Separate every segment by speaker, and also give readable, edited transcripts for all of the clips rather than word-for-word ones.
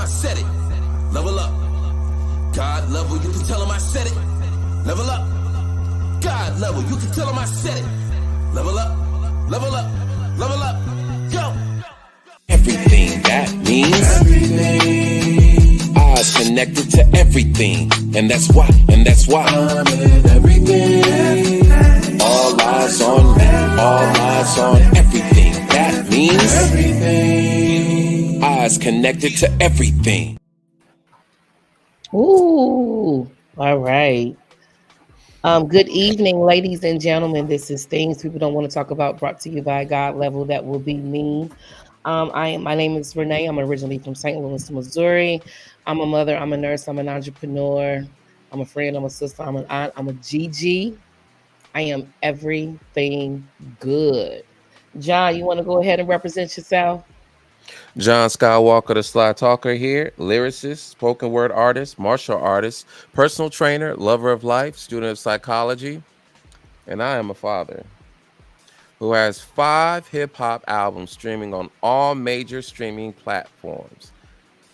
Speaker 1: said it. Level up. God level, you can tell him I said it. Level up. God level, you can tell him I said it. Level up. Level up. Level up. Go. Everything that means everything. Eyes connected to everything, and that's why. I'm in everything. All eyes on me. All eyes on everything. That means everything. Eyes connected to everything.
Speaker 2: Ooh, all right. Good evening, ladies and gentlemen. This is Things People Don't Want to Talk About, brought to you by God Level. That will be me. My name is Renee. I'm originally from St. Louis, Missouri. I'm a mother. I'm a nurse. I'm an entrepreneur. I'm a friend. I'm a sister. I'm an aunt. I'm a GG. I am everything good. John, you want to go ahead and represent yourself?
Speaker 3: John Skywalker, the Sly Talker here, lyricist, spoken word artist, martial artist, personal trainer, lover of life, student of psychology, and I am a father who has 5 hip hop albums streaming on all major streaming platforms: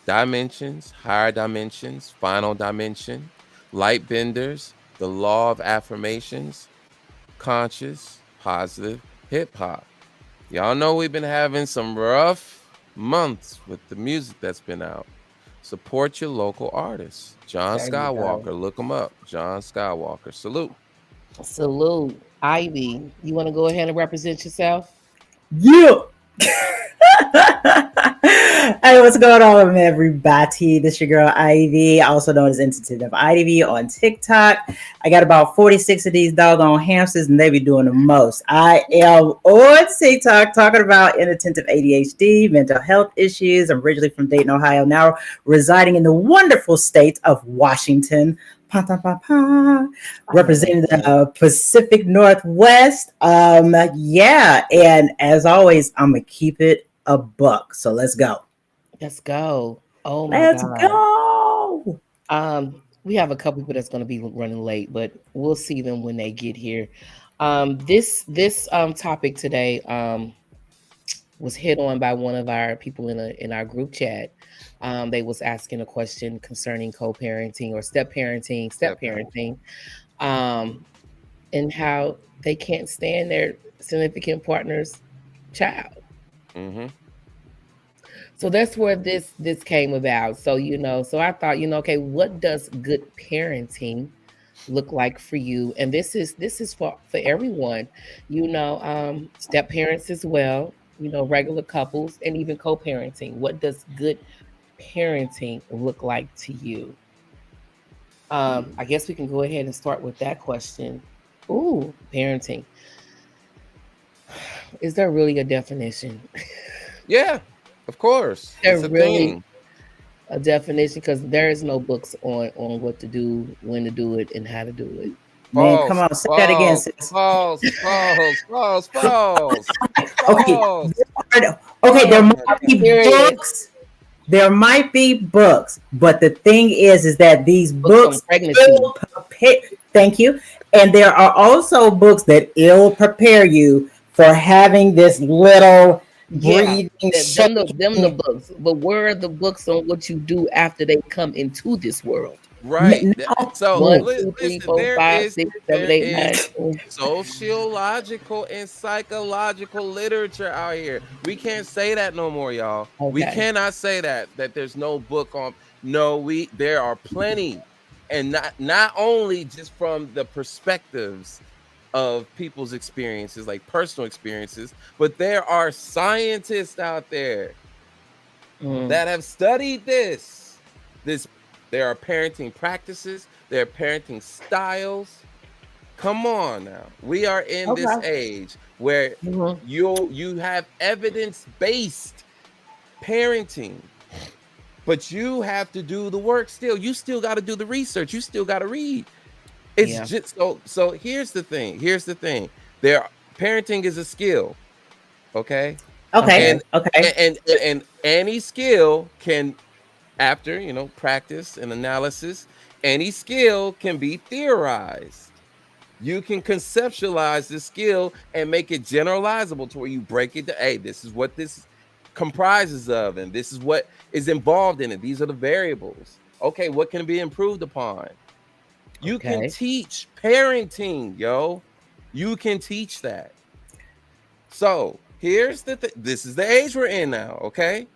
Speaker 3: Dimensions, Higher Dimensions, Final Dimension, Light Benders, The Law of Affirmations, Conscious, Positive, Hip Hop. Y'all know we've been having some rough months with the music that's been out. Support your local artists. John
Speaker 2: There you go.
Speaker 3: Skywalker, look him up. John Skywalker, salute.
Speaker 2: Salute. Ivy, you want to go ahead and represent yourself?
Speaker 4: Yeah. Hey, what's going on, everybody? This your girl Ivy, also known as Institute of Ivy on TikTok. I got about 46 of these doggone hamsters, and they be doing the most. I am on TikTok talking about inattentive ADHD, mental health issues. I'm originally from Dayton, Ohio, now residing in the wonderful state of Washington. Representing the Pacific Northwest. Yeah, and as always, I'm gonna keep it a buck. So let's go.
Speaker 2: Let's go. Oh my
Speaker 4: Let's
Speaker 2: God.
Speaker 4: go.
Speaker 2: We have a couple people that's going to be running late, but we'll see them when they get here. This topic today was hit on by one of our people in our group chat. They was asking a question concerning co-parenting or step parenting, um, and how they can't stand their significant partner's child.
Speaker 3: Mm-hmm.
Speaker 2: So that's where this came about. So so I thought, okay, what does good parenting look like for you? And this is for everyone, step parents as well, regular couples and even co-parenting. What does good parenting look like to you? I guess we can go ahead and start with that question. Ooh, parenting. Is there really a definition?
Speaker 3: Yeah, of course.
Speaker 2: There
Speaker 3: It's a
Speaker 2: really
Speaker 3: thing.
Speaker 2: a definition, because there is no books on what to do, when to do it, and how to do it.
Speaker 4: Man, come
Speaker 3: False,
Speaker 4: on, say that again,
Speaker 3: false,
Speaker 4: sis.
Speaker 3: false, false, false, false,
Speaker 4: Okay,
Speaker 3: false.
Speaker 4: okay, there
Speaker 3: Oh my
Speaker 4: might
Speaker 3: God.
Speaker 4: be
Speaker 2: Here it is.
Speaker 4: books. There might be books, but the thing is that these
Speaker 2: Books on
Speaker 4: books
Speaker 2: pregnancy.
Speaker 4: ill prepare. Thank you. And there are also books that ill prepare you for having this little
Speaker 2: Yeah,
Speaker 4: breathing,
Speaker 2: them the
Speaker 4: shaking.
Speaker 2: books. But where are the books on what you do after they come into this world?
Speaker 3: Right.
Speaker 4: No,
Speaker 3: So
Speaker 2: One, two, three,
Speaker 3: listen,
Speaker 2: four, five, six, seven,
Speaker 3: there
Speaker 2: eight,
Speaker 3: is
Speaker 2: nine, 10.
Speaker 3: sociological and psychological literature out here. We can't say that no more, y'all. We
Speaker 2: Okay.
Speaker 3: cannot say that there's no book on. No, we there are plenty, and not only just from the perspectives of people's experiences, like personal experiences, but there are scientists out there
Speaker 2: Mm.
Speaker 3: that have studied this. There are parenting practices, there are parenting styles. Come on now, we are in this
Speaker 2: Okay.
Speaker 3: age where
Speaker 2: Mhm.
Speaker 3: you have evidence-based parenting, but you have to do the work. Still, you still got to do the research, you still got to read. It's
Speaker 2: Yeah.
Speaker 3: just so here's the thing, there parenting is a skill, okay?
Speaker 4: okay,
Speaker 3: and
Speaker 2: Okay.
Speaker 4: okay,
Speaker 3: and any skill can, after practice and analysis, any skill can be theorized. You can conceptualize the skill and make it generalizable to where you break it to, hey, this is what this comprises of, and this is what is involved in it. These are the variables. Okay, what can be improved upon? You can
Speaker 2: Okay.
Speaker 3: teach parenting, yo. You can teach that. So here's the this is the age we're in now. Okay,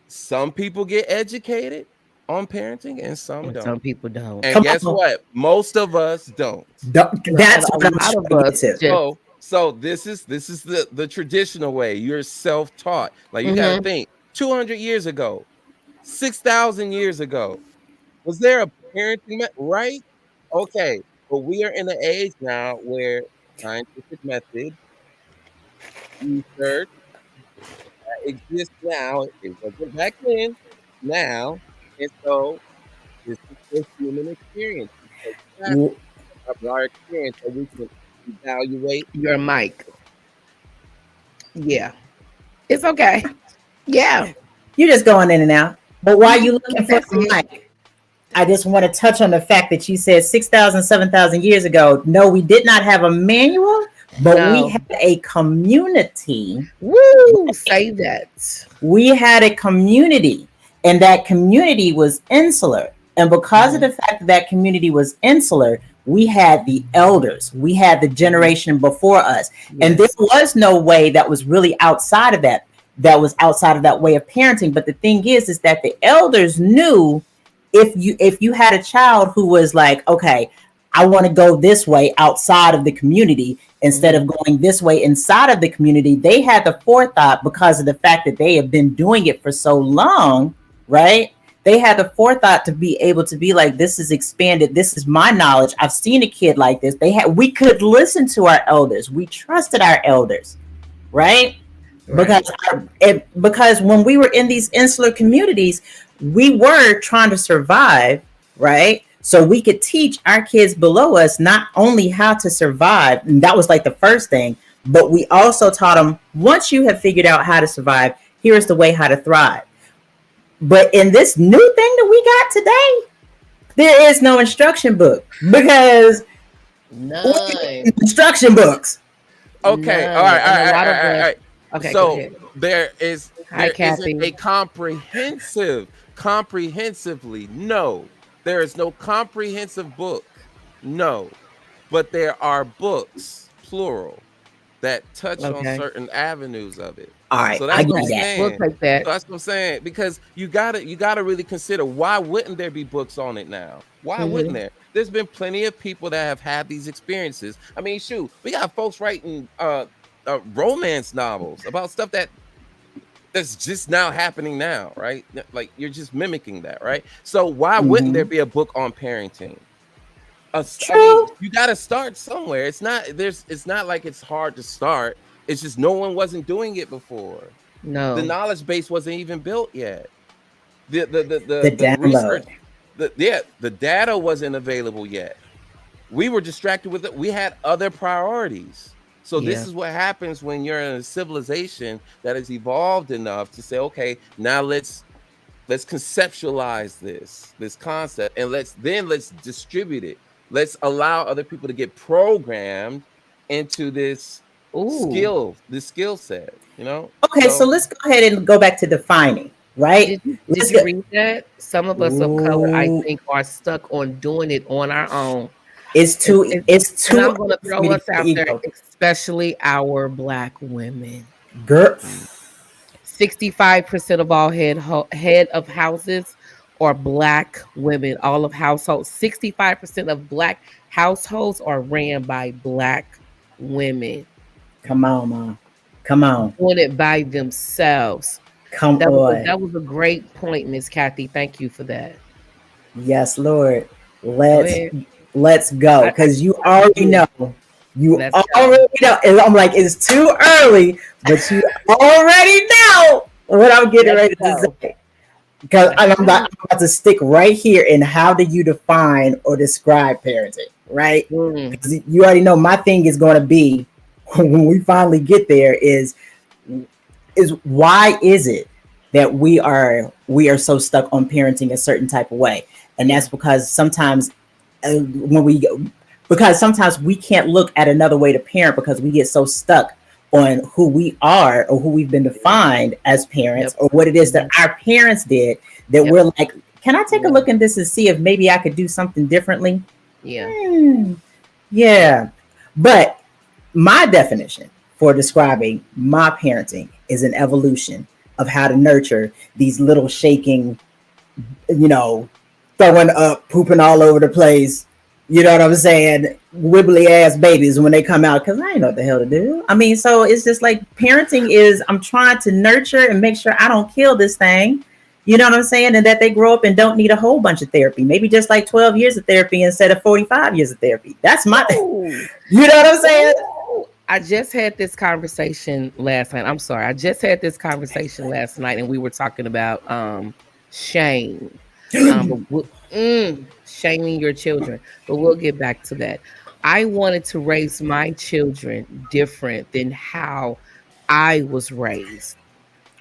Speaker 3: some people get educated on parenting and some
Speaker 2: And
Speaker 3: don't.
Speaker 2: some people don't.
Speaker 3: And
Speaker 4: Come
Speaker 3: guess
Speaker 4: on.
Speaker 3: what? Most of us don't.
Speaker 4: That's
Speaker 2: A
Speaker 4: what I'm
Speaker 2: lot
Speaker 4: trying
Speaker 2: of
Speaker 4: to
Speaker 2: us
Speaker 4: get to.
Speaker 2: just
Speaker 3: So this is the traditional way. You're self-taught. Like you got to
Speaker 2: mhm.
Speaker 3: think 200 years ago, 6,000 years ago, was there a right? Okay, but we are in an age now where scientific method, research exists now. It wasn't back then. Now, and so this is the human experience. We take facts
Speaker 4: W-
Speaker 3: of our experience so we can evaluate.
Speaker 2: Your mic. Yeah. It's okay. Yeah.
Speaker 4: You're just going in and out. But while you're looking for
Speaker 2: That's
Speaker 4: the
Speaker 2: it.
Speaker 4: mic, I just want to touch on the fact that you said 6,000, 7,000 years ago. No, we did not have a manual, but we
Speaker 2: No.
Speaker 4: had a community.
Speaker 2: Woo! Say that.
Speaker 4: We had a community, and that community was insular. And because of
Speaker 2: Mhm.
Speaker 4: the fact that that community was insular, we had the elders, we had the generation before us. And there
Speaker 2: Yes.
Speaker 4: was no way that was really outside of that, that was outside of that way of parenting. But the thing is that the elders knew if you had a child who was like, okay, I want to go this way outside of the community instead
Speaker 2: Mhm.
Speaker 4: of going this way inside of the community, they had the forethought because of the fact that they have been doing it for so long, right? They had the forethought to be able to be like, this is expanded, this is my knowledge, I've seen a kid like this. We could listen to our elders, we trusted our elders, right?
Speaker 2: Right.
Speaker 4: Because when we were in these insular communities, we were trying to survive, right? So we could teach our kids below us not only how to survive, and that was like the first thing, but we also taught them, once you have figured out how to survive, here's the way how to thrive. But in this new thing that we got today, there is no instruction book because
Speaker 2: None.
Speaker 4: instruction books.
Speaker 3: Okay, all
Speaker 2: None.
Speaker 3: right, all
Speaker 2: And a
Speaker 3: right, all
Speaker 2: lot
Speaker 3: right,
Speaker 2: of
Speaker 3: all
Speaker 2: us.
Speaker 3: right.
Speaker 2: Okay, go
Speaker 3: So
Speaker 2: ahead. Hi,
Speaker 3: there isn't
Speaker 2: Kathy.
Speaker 3: a comprehensively. No, there is no comprehensive book. No, but there are books, plural, that touch on
Speaker 2: Okay.
Speaker 3: certain avenues of it.
Speaker 4: All right,
Speaker 3: So
Speaker 4: I
Speaker 3: that's what
Speaker 4: give
Speaker 3: I'm
Speaker 4: you
Speaker 2: Okay.
Speaker 4: that.
Speaker 2: We'll
Speaker 3: saying.
Speaker 2: take
Speaker 3: So
Speaker 2: that.
Speaker 3: that's what I'm saying because you gotta really consider, why wouldn't there be books on it now? Why wouldn't
Speaker 2: Hmm.
Speaker 3: there? There's been plenty of people that have had these experiences. I mean, shoot, we got folks writing romance novels about stuff that's just now happening now, right? Like you're just mimicking that, right? So why wouldn't there
Speaker 4: Mm-hmm.
Speaker 3: be a book on parenting? I mean,
Speaker 4: True.
Speaker 3: you got to start somewhere. It's not like it's hard to start. It's just no one wasn't doing it before. The
Speaker 2: No.
Speaker 3: knowledge base wasn't even built yet. The
Speaker 4: The
Speaker 3: the research,
Speaker 4: download.
Speaker 3: the data wasn't available yet. We were distracted with it. We had other priorities. So this
Speaker 2: Yeah.
Speaker 3: is what happens when you're in a civilization that has evolved enough to say, okay, now let's conceptualize this concept, and let's distribute it. Let's allow other people to get programmed into
Speaker 2: Ooh.
Speaker 3: this skill set, you know?
Speaker 4: Okay, so
Speaker 3: So
Speaker 4: let's go ahead and go back to defining, right?
Speaker 2: Did
Speaker 4: Let's
Speaker 2: you
Speaker 4: go.
Speaker 2: read that? Some of us of color, I
Speaker 4: Ooh,
Speaker 2: think, are stuck on doing it on our own.
Speaker 4: it's
Speaker 2: And,
Speaker 4: too
Speaker 2: and,
Speaker 4: it's
Speaker 2: and
Speaker 4: too
Speaker 2: I'm
Speaker 4: early
Speaker 2: gonna
Speaker 4: for me
Speaker 2: throw
Speaker 4: to
Speaker 2: us
Speaker 4: get the
Speaker 2: out there,
Speaker 4: ego.
Speaker 2: especially our black women.
Speaker 4: Girl,
Speaker 3: mm,
Speaker 2: 65% of all head of houses are black women. All of households, 65% of black households are ran by black women
Speaker 4: come on, mom. Come on.
Speaker 2: doing it by themselves.
Speaker 4: Come
Speaker 2: That was a,
Speaker 4: on.
Speaker 2: that was a great point, Miss Kathy. Thank you for that.
Speaker 4: Yes, Lord.
Speaker 2: Go
Speaker 4: Let's
Speaker 2: ahead.
Speaker 4: let's go.
Speaker 2: I
Speaker 4: Because you
Speaker 2: can
Speaker 4: already
Speaker 2: do it.
Speaker 4: know. You
Speaker 2: Let's go.
Speaker 4: already know. And I'm like, it's too early, but you already know what I'm getting
Speaker 2: Let's
Speaker 4: ready to
Speaker 2: go.
Speaker 4: say. Because
Speaker 2: Let's
Speaker 4: I'm
Speaker 2: go.
Speaker 4: about to stick right here in how do you define or describe parenting, right?
Speaker 2: Mm,
Speaker 4: Because you already know my thing is going to be when we finally get there is why is it that we are so stuck on parenting a certain type of way, and
Speaker 2: yeah.
Speaker 4: that's because sometimes when we because sometimes we can't look at another way to parent because we get so stuck on who we are or who we've been defined as parents
Speaker 2: Yep.
Speaker 4: or what it is that our parents did that
Speaker 2: Yep.
Speaker 4: we're like, can I take a
Speaker 2: Yeah.
Speaker 4: look at this and see if maybe I could do something differently?
Speaker 2: Yeah.
Speaker 4: Yeah. But my definition for describing my parenting is an evolution of how to nurture these little shaking, you know, throwing up, pooping all over the place. You know what I'm saying? Wibbly ass babies when they come out because I ain't know what the hell to do. I mean, so it's just like parenting is I'm trying to nurture and make sure I don't kill this thing. You know what I'm saying? And that they grow up and don't need a whole bunch of therapy. Maybe just like 12 years of therapy instead of 45 years of therapy. That's my,
Speaker 2: Ooh.
Speaker 4: you know what I'm saying?
Speaker 2: Ooh. I just had this conversation last night. I'm sorry. I just had this conversation last night, and we were talking about shame. Shaming your children. But we'll get back to that. I wanted to raise my children different than how I was raised.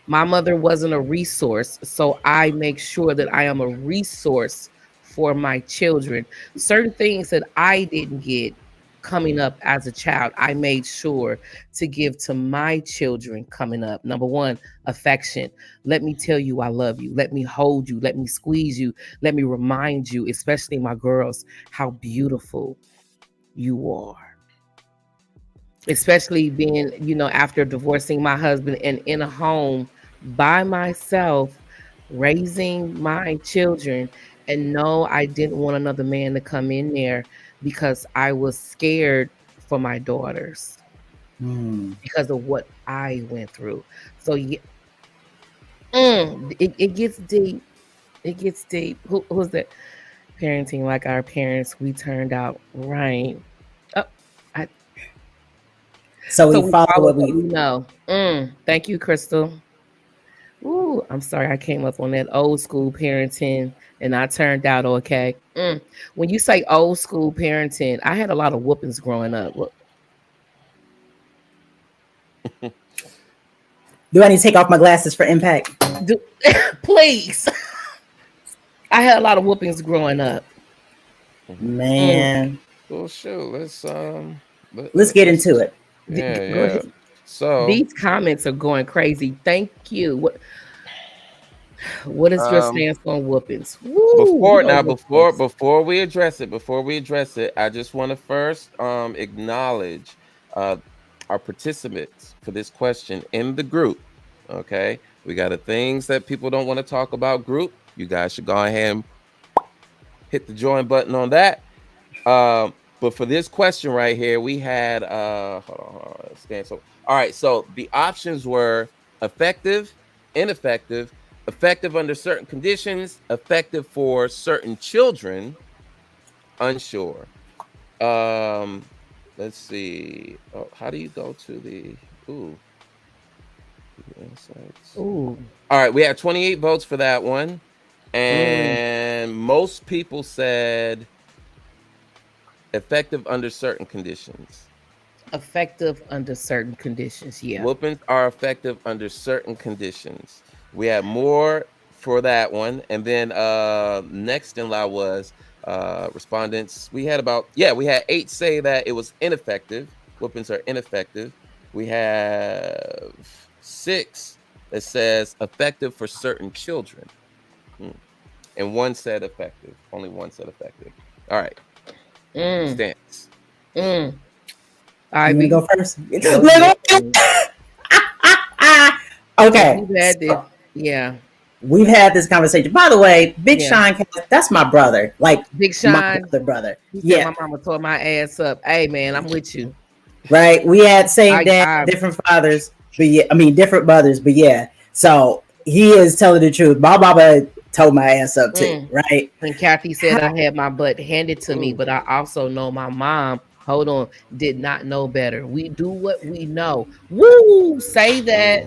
Speaker 2: My mother wasn't a resource, so I make sure that I am a resource for my children. Certain things that I didn't get coming up as a child, I made sure to give to my children coming up. Number one, affection. Let me tell you I love you. Let me hold you. Let me squeeze you. Let me remind you, especially my girls, how beautiful you are. Especially being, after divorcing my husband and in a home by myself, raising my children. And no, I didn't want another man to come in there because I was scared for my daughters because of what I went through. So yeah, it gets deep. It gets deep. Who's that? Parenting like our parents, we turned out right. Oh, I,
Speaker 4: So
Speaker 2: so
Speaker 4: we
Speaker 2: we
Speaker 4: follow
Speaker 2: follow
Speaker 4: what
Speaker 2: what
Speaker 4: we,
Speaker 2: we know. Thank you, Crystal. Ooh, I'm sorry. I came up on that old school parenting and I turned out okay. When you say old school parenting, I had a lot of whoopings growing up.
Speaker 4: do I need to take off my glasses for impact?
Speaker 2: Do, please. I had a lot of whoopings growing up.
Speaker 4: Man,
Speaker 3: Well, shoot,
Speaker 4: let's get
Speaker 3: let's
Speaker 4: into it.
Speaker 2: Go
Speaker 3: yeah.
Speaker 2: ahead.
Speaker 3: So,
Speaker 2: These comments are going crazy. Thank you. What is your
Speaker 3: um,
Speaker 2: stance on whoopings? Woo, we gonna go first.
Speaker 3: before we address it, I just want to first acknowledge uh our participants for this question in the group. Okay, we got a things that people don't want to talk about group. You guys should go ahead and hit the join button on that. But for this question right here, we had hold on, scan. So all right, so the options were effective, ineffective, effective under certain conditions, effective for certain children, unsure. Um, let's see. Oh, how do you go to the insights?
Speaker 2: Ooh.
Speaker 3: All right, we had 28 votes for that one.
Speaker 2: Mm.
Speaker 3: And most people said effective under certain conditions.
Speaker 2: Effective under certain conditions. Yeah.
Speaker 3: Whoopings are effective under certain conditions. We had more for that one. And then next in line was respondents. We had 8 say that it was ineffective. Whoopings are ineffective. We have 6 that says effective for certain children. And 1 said effective. Only 1 said effective. All right.
Speaker 2: Mm.
Speaker 3: Stance.
Speaker 2: Mm.
Speaker 4: You want to go
Speaker 2: Ivy,
Speaker 4: first?
Speaker 2: go ahead.
Speaker 4: Okay.
Speaker 2: We've had this. Yeah.
Speaker 4: We've had this conversation. By the way, Big
Speaker 2: Yeah.
Speaker 4: Sean, that's my brother. Like
Speaker 2: Big
Speaker 4: my
Speaker 2: Sean,
Speaker 4: brother.
Speaker 2: he said
Speaker 4: Yeah.
Speaker 2: my mama tore my ass up. Hey man, I'm with you.
Speaker 4: Right. We had same dad,
Speaker 2: I
Speaker 4: different fathers, but yeah, I mean different mothers, but yeah. So he is telling the truth. My mama told my ass up too, right?
Speaker 2: And Kathy said I had my butt handed to me,
Speaker 3: Ooh.
Speaker 2: but I also know my mom, hold on, did not know better. We do what we know. Woo! Say that.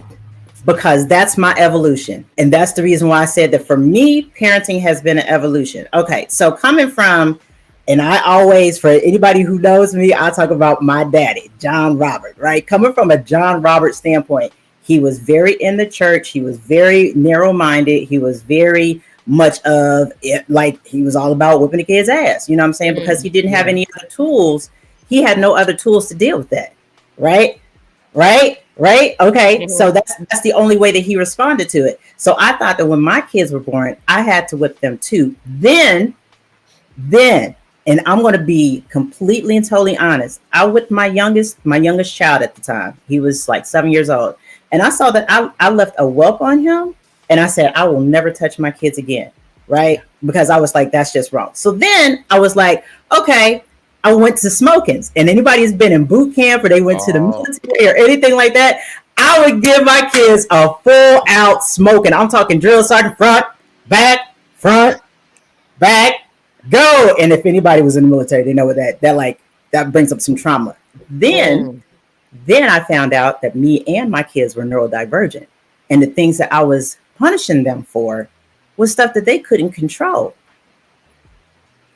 Speaker 4: Because that's my evolution. And that's the reason why I said that for me, parenting has been an evolution. Okay, so coming from, and I always, for anybody who knows me, I talk about my daddy, John Robert, right? Coming from a John Robert standpoint, he was very in the church. He was very narrow minded. He was very much of it, like he was all about whipping the kid's ass. You know what I'm saying? Because he didn't have any other tools. He had no other tools to deal with that, right? Right. Okay. So
Speaker 2: Mhm.
Speaker 4: that's the only way that he responded to it. So I thought that when my kids were born, I had to whip them too. Then, and I'm going to be completely and totally honest. I whipped my youngest child at the time. He was like 7 years old, and I saw that I left a whelp on him, and I said I will never touch my kids again,
Speaker 2: Yeah.
Speaker 4: right? Because I was like, that's just wrong. So then I was like, okay. I went to smokings, and anybody who's been in boot camp or they went to the
Speaker 3: Oh,
Speaker 4: military or anything like that, I would give my kids a full out smoking. I'm talking drill sergeant front, back, go. And if anybody was in the military, they know what that brings up some trauma. Then
Speaker 2: Mm.
Speaker 4: then I found out that me and my kids were neurodivergent. And the things that I was punishing them for was stuff that they couldn't control.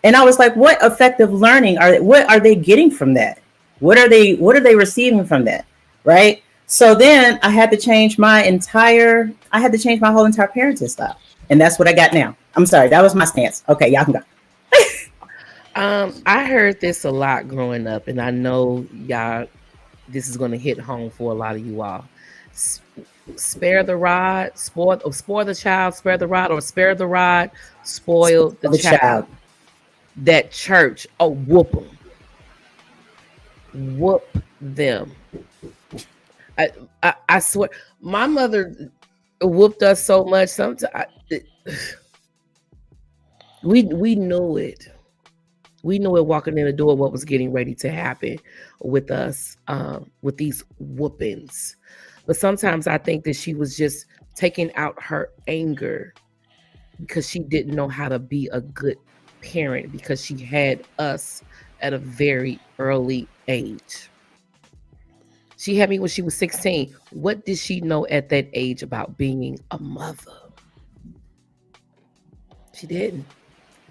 Speaker 4: And I was like, what effective learning what are they getting from that? What are they receiving from that? Right? So then I had to change my whole entire parenting style. And that's what I got now. I'm sorry, that was my stance. Okay, y'all can go.
Speaker 2: I heard this a lot growing up, and I know y'all. This is going to hit home for a lot of you all. S- Spare the rod, spoil the child, spare the rod, or spare the rod, spoil the
Speaker 4: The
Speaker 2: child.
Speaker 4: child.
Speaker 2: That church, oh, whoop them. I, I swear, my mother whooped us so much. Sometimes we knew it. We knew it walking in the door what was getting ready to happen with us, with these whoopings. But sometimes I think that she was just taking out her anger because she didn't know how to be a good parent because she had us at a very early age. She had me when she was 16. What did she know at that age about being a mother? She didn't.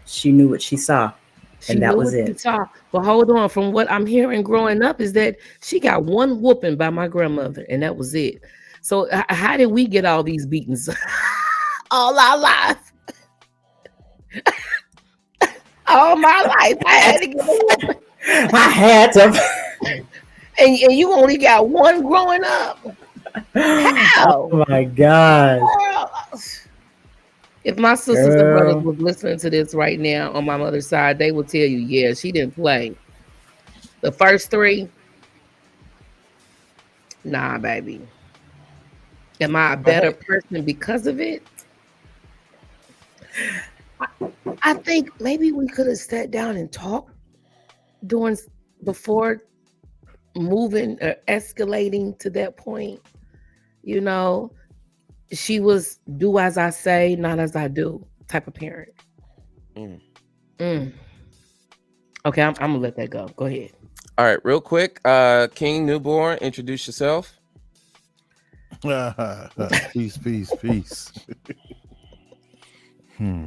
Speaker 4: She knew what she saw,
Speaker 2: She
Speaker 4: and that
Speaker 2: knew
Speaker 4: was
Speaker 2: what she
Speaker 4: it.
Speaker 2: saw. But hold on, from what I'm hearing growing up is that she got one whooping by my grandmother, and that was it. So how did we get all these beatings all our life? All my life, I had to get a whooping,
Speaker 4: I had to.
Speaker 2: and you only got one growing up.
Speaker 4: Oh
Speaker 2: How?
Speaker 4: my gosh,
Speaker 2: Girl, if my sisters and brothers
Speaker 4: girl.
Speaker 2: was listening to this right now on my mother's side, they will tell you, yeah, she didn't play. The first three, nah, baby. Am I a
Speaker 3: but
Speaker 2: better
Speaker 3: hey,
Speaker 2: person because of it? I, I think maybe we could have sat down and talked during before moving or escalating to that point. You know, she was do as I say, not as I do type of parent.
Speaker 3: mm.
Speaker 2: Mm. Okay, I'm gonna let that go. Go ahead.
Speaker 3: All right, real quick. King Newborn, introduce yourself.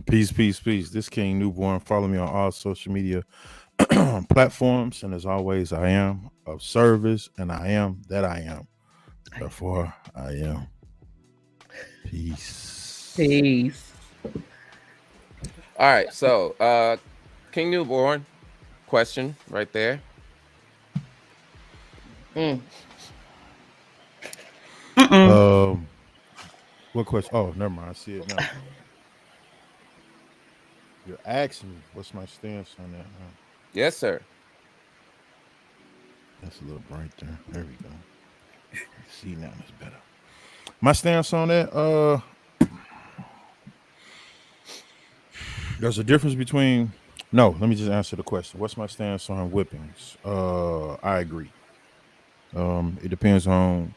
Speaker 5: Peace. Peace. This King Newborn. Follow me on all social media platforms. And as always, I am of service and I am that I am. Therefore, I am. Peace.
Speaker 2: Peace.
Speaker 3: All right, so King Newborn, question right there.
Speaker 2: Mm.
Speaker 4: Mm-mm.
Speaker 5: Um, what question? Oh, never mind. I see it now. You're asking me what's my stance on that. Huh?
Speaker 3: Yes, sir.
Speaker 5: That's a little bright there. There we go. See now it's better. My stance on that, there's a difference between no, let me just answer the question. What's my stance on whippings? I agree. It depends on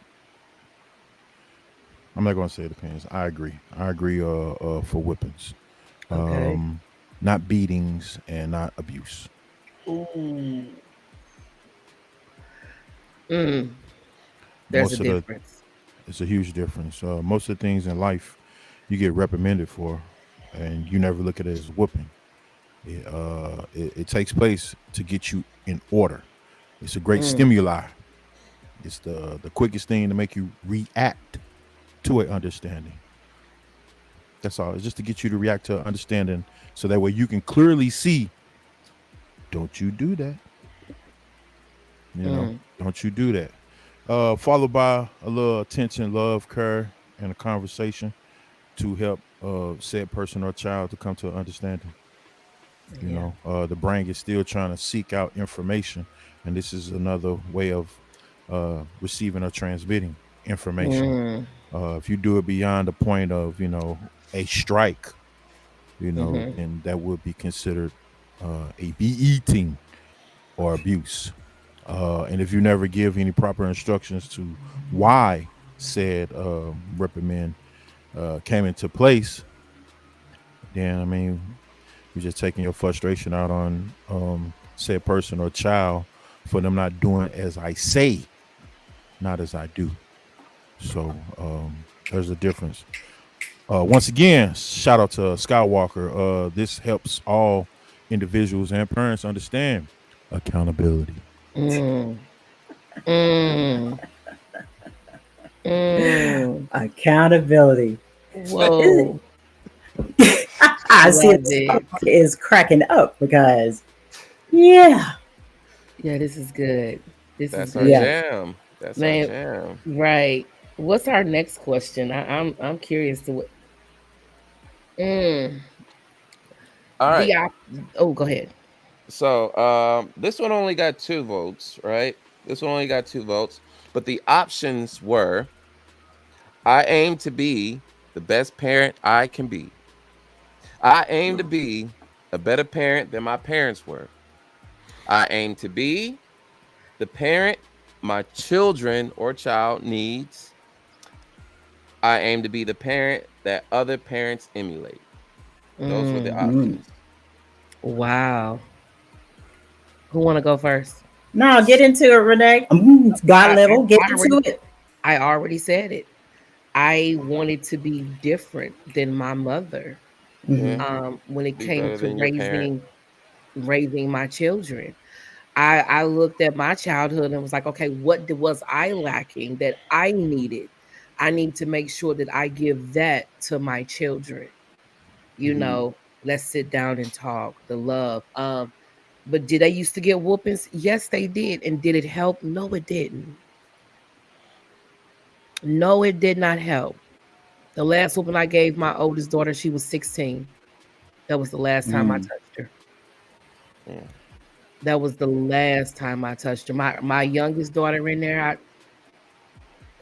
Speaker 5: I'm not gonna say it depends. I agree. I agree for whippings.
Speaker 2: Okay.
Speaker 5: Um not beatings and not abuse.
Speaker 2: Ooh. Mm. There's a
Speaker 5: Most of the
Speaker 2: difference.
Speaker 5: It's a huge difference. Most of the things in life you get reprimanded for and you never look at it as whooping. It takes place to get you in order. It's a great
Speaker 2: Mm.
Speaker 5: stimuli. It's the quickest thing to make you react to an understanding. That's all. It's just to get you to react to an understanding so that way you can clearly see, don't you do that.
Speaker 2: Mm.
Speaker 5: Don't you do that. Followed by a little attention, love, care, and a conversation to help said person or child to come to an understanding.
Speaker 2: Yeah.
Speaker 5: The brain is still trying to seek out information, and this is another way of receiving or transmitting information.
Speaker 2: Mm,
Speaker 5: If you do it beyond the point of a strike,
Speaker 2: mm-hmm.
Speaker 5: then that would be considered a beating or abuse. And if you never give any proper instructions to why said reprimand came into place, then I mean you're just taking your frustration out on said person or child for them not doing as I say, not as I do. So there's a difference. Once again, shout out to Skywalker. This helps all individuals and parents understand accountability.
Speaker 2: Mm, mm, mm.
Speaker 4: Accountability.
Speaker 2: Whoa.
Speaker 4: I see
Speaker 2: Love
Speaker 4: this
Speaker 2: it.
Speaker 4: is cracking up because yeah,
Speaker 2: Yeah, this is good. This is
Speaker 3: That's our
Speaker 4: yeah.
Speaker 2: good.
Speaker 3: jam. That's our
Speaker 2: Man,
Speaker 3: jam.
Speaker 2: right. What's our next question? I'm curious to what mm,
Speaker 3: All right.
Speaker 2: the op- oh, go ahead.
Speaker 3: So this one only got 2 votes, right? This one only got 2 votes. But the options were: I aim to be the best parent I can be. I aim to be a better parent than my parents were. I aim to be the parent my children or child needs. I aim to be the parent that other parents emulate. Those were the
Speaker 2: Mm,
Speaker 4: Mm.
Speaker 3: options.
Speaker 2: wow. Who want to go first?
Speaker 4: No, get into it, Renee. God
Speaker 2: I, I,
Speaker 4: level, get
Speaker 2: I already
Speaker 4: into it.
Speaker 2: I already said it. I wanted to be different than my mother.
Speaker 4: Hmm.
Speaker 3: Yeah.
Speaker 2: When it
Speaker 3: Be
Speaker 2: came
Speaker 3: better
Speaker 2: to
Speaker 3: than your parent.
Speaker 2: raising my children. I looked at my childhood and was like, okay, was I lacking that I needed? I need to make sure that I give that to my children. You
Speaker 4: Hmm.
Speaker 2: know, let's sit down and talk. The love. But did they used to get whoopings? Yes, they did. And did it help? No, it didn't. No, it did not help. The last whooping I gave my oldest daughter, she was 16. That was the last time I
Speaker 4: Mm.
Speaker 2: touched her.
Speaker 3: Yeah.
Speaker 2: That was the last time I touched her. My youngest daughter in there,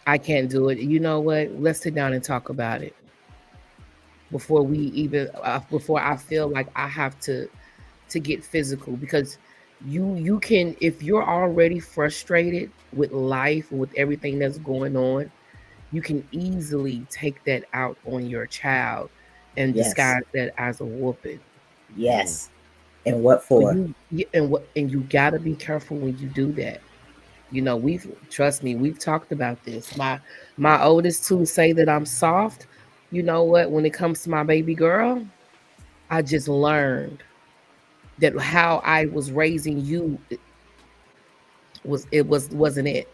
Speaker 2: I can't do it. You know what? Let's sit down and talk about it before we even before I feel like I have to get physical because you can if you're already frustrated with life with everything that's going on, you can easily take that out on your child and
Speaker 4: Yes,
Speaker 2: disguise that as a whooping.
Speaker 3: Mm.
Speaker 4: yes. And what
Speaker 2: So
Speaker 4: for?
Speaker 2: and you got to be careful when you do that. You know, we've trust me, we've talked about this. My oldest two say that I'm soft. You know what? When it comes to my baby girl, I just learned that how I was raising you wasn't it.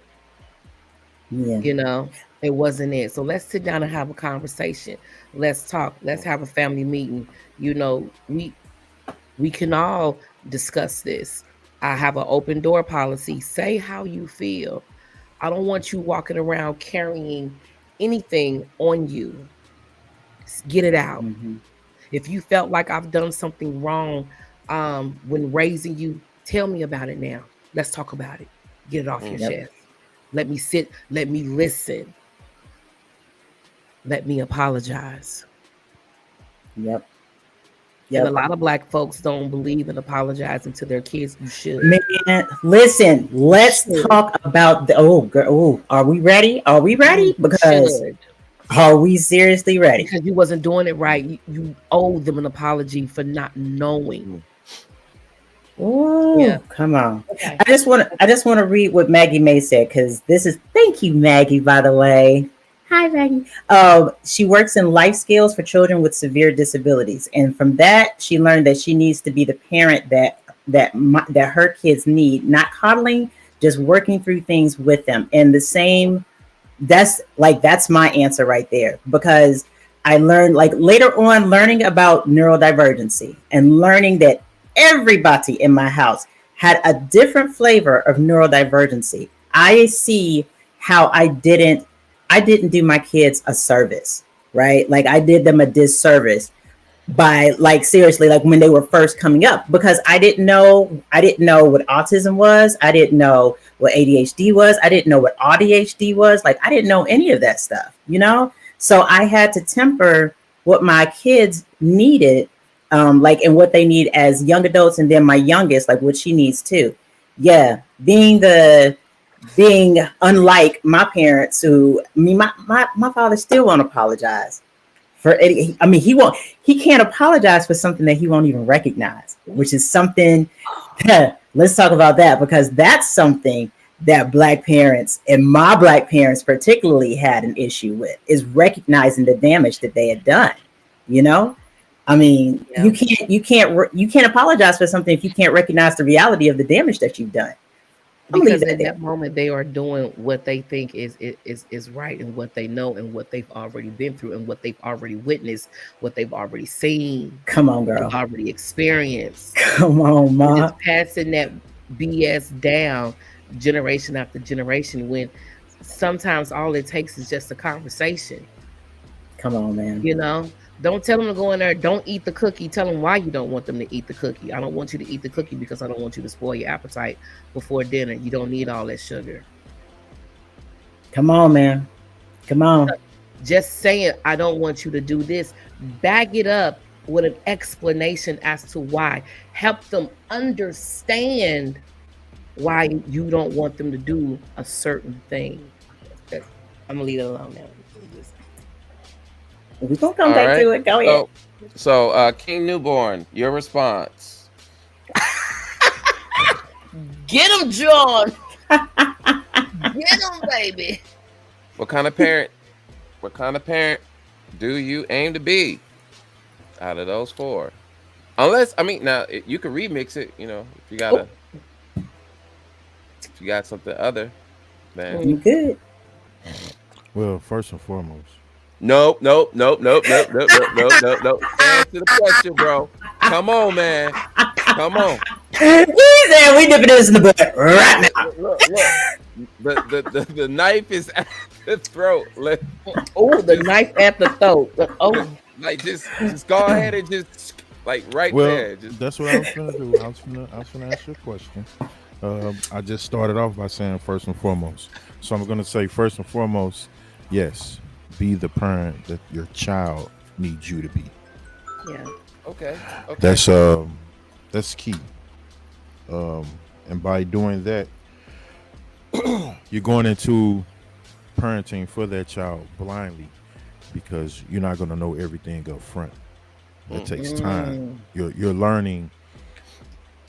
Speaker 4: Yeah.
Speaker 2: You know, it wasn't it. So let's sit down and have a conversation. Let's talk. Let's have a family meeting. You know, we can all discuss this. I have an open door policy. Say how you feel. I don't want you walking around carrying anything on you. Get it out.
Speaker 4: Hmm.
Speaker 2: If you felt like I've done something wrong when raising you, tell me about it now. Let's talk about it. Get it off your
Speaker 3: Mm.
Speaker 4: Yep.
Speaker 2: chest. Let me sit. Let me listen. Let me apologize.
Speaker 4: Yep.
Speaker 2: And a
Speaker 4: Yep.
Speaker 2: lot of black folks don't believe in apologizing to their kids. You should.
Speaker 4: Man, listen,
Speaker 2: You
Speaker 4: let's
Speaker 2: should.
Speaker 4: talk about the oh girl. Oh, are we ready? Are we
Speaker 2: You
Speaker 4: ready? Because
Speaker 2: should.
Speaker 4: are we seriously ready?
Speaker 2: Because you wasn't doing it right. You owe them an apology for not knowing.
Speaker 3: Mm.
Speaker 2: Yeah.
Speaker 4: Oh, come on.
Speaker 2: Okay.
Speaker 4: I just want to read what Maggie May said because this is thank you, Maggie, by the way. Hi, Maggie. She works in life skills for children with severe disabilities, and from that, she learned that she needs to be the parent that her kids need, not coddling, just working through things with them. And the same that's my answer right there because I learned like later on learning about neurodivergency and learning that everybody in my house had a different flavor of neurodivergency. I see how I didn't do my kids a service, right? Like I did them a disservice by, like, seriously, like when they were first coming up, because I didn't know what autism was. I didn't know what ADHD was. I didn't know what ADHD was. Like I didn't know any of that stuff. So I had to temper what my kids needed, like, and what they need as young adults, and then my youngest, like what she needs too. Yeah, being unlike my parents, who, I mean, my father still won't apologize for any. I mean, he can't apologize for something that he won't even recognize, which is something. Let's talk about that, because that's something that black parents, and my black parents particularly, had an issue with, is recognizing the damage that they had done. You know, I mean,
Speaker 2: Yeah.
Speaker 4: you can't apologize for something if you can't recognize the reality of the damage that you've done. I'm gonna leave
Speaker 2: Because
Speaker 4: that
Speaker 2: in
Speaker 4: there.
Speaker 2: that moment they are doing what they think is right, and what they know, and what they've already been through, and what they've already witnessed, what they've already seen,
Speaker 4: Come on,
Speaker 2: what they've
Speaker 4: girl.
Speaker 2: already experienced,
Speaker 4: Come on,
Speaker 2: and just
Speaker 4: ma.
Speaker 2: passing that BS down generation after generation, when sometimes all it takes is just a conversation.
Speaker 4: Come on, man.
Speaker 2: You know, don't tell them to go in there. Don't eat the cookie. Tell them why you don't want them to eat the cookie. I don't want you to eat the cookie because I don't want you to spoil your appetite before dinner. You don't need all that sugar.
Speaker 4: Come on, man. Come on.
Speaker 2: Just saying, I don't want you to do this. Back it up with an explanation as to why. Help them understand why you don't want them to do a certain thing. I'm gonna leave it alone now.
Speaker 4: We're gonna come
Speaker 3: All
Speaker 4: back
Speaker 3: right.
Speaker 4: to it. Go ahead.
Speaker 3: So King Newborn, your response.
Speaker 2: Get him, John. Get him, baby.
Speaker 3: What kind of parent? What kind of parent do you aim to be out of those four? Unless, I mean, now you can remix it. If you
Speaker 2: Oh,
Speaker 3: got something other, then
Speaker 4: You good?
Speaker 5: Well, first and foremost,
Speaker 3: nope, nope, nope, nope, nope, nope, nope, nope, nope, nope. Answer the question, bro. Come on, man. Come on.
Speaker 4: He said we dipping this in the butt right now.
Speaker 3: Look. The knife is at the throat.
Speaker 2: oh, the knife at the throat. Oh,
Speaker 3: Like just go ahead and just like right
Speaker 5: well,
Speaker 3: there. Just
Speaker 5: that's what I was gonna do. I was gonna ask you a question. I just started off by saying first and foremost. So I'm gonna say first and foremost, yes, be the parent that your child needs you to be.
Speaker 2: yeah.
Speaker 3: okay.
Speaker 5: That's key. Um, and by doing that, you're going into parenting for that child blindly, because you're not going to know everything up front. That takes time.
Speaker 2: Mm.
Speaker 5: You're learning.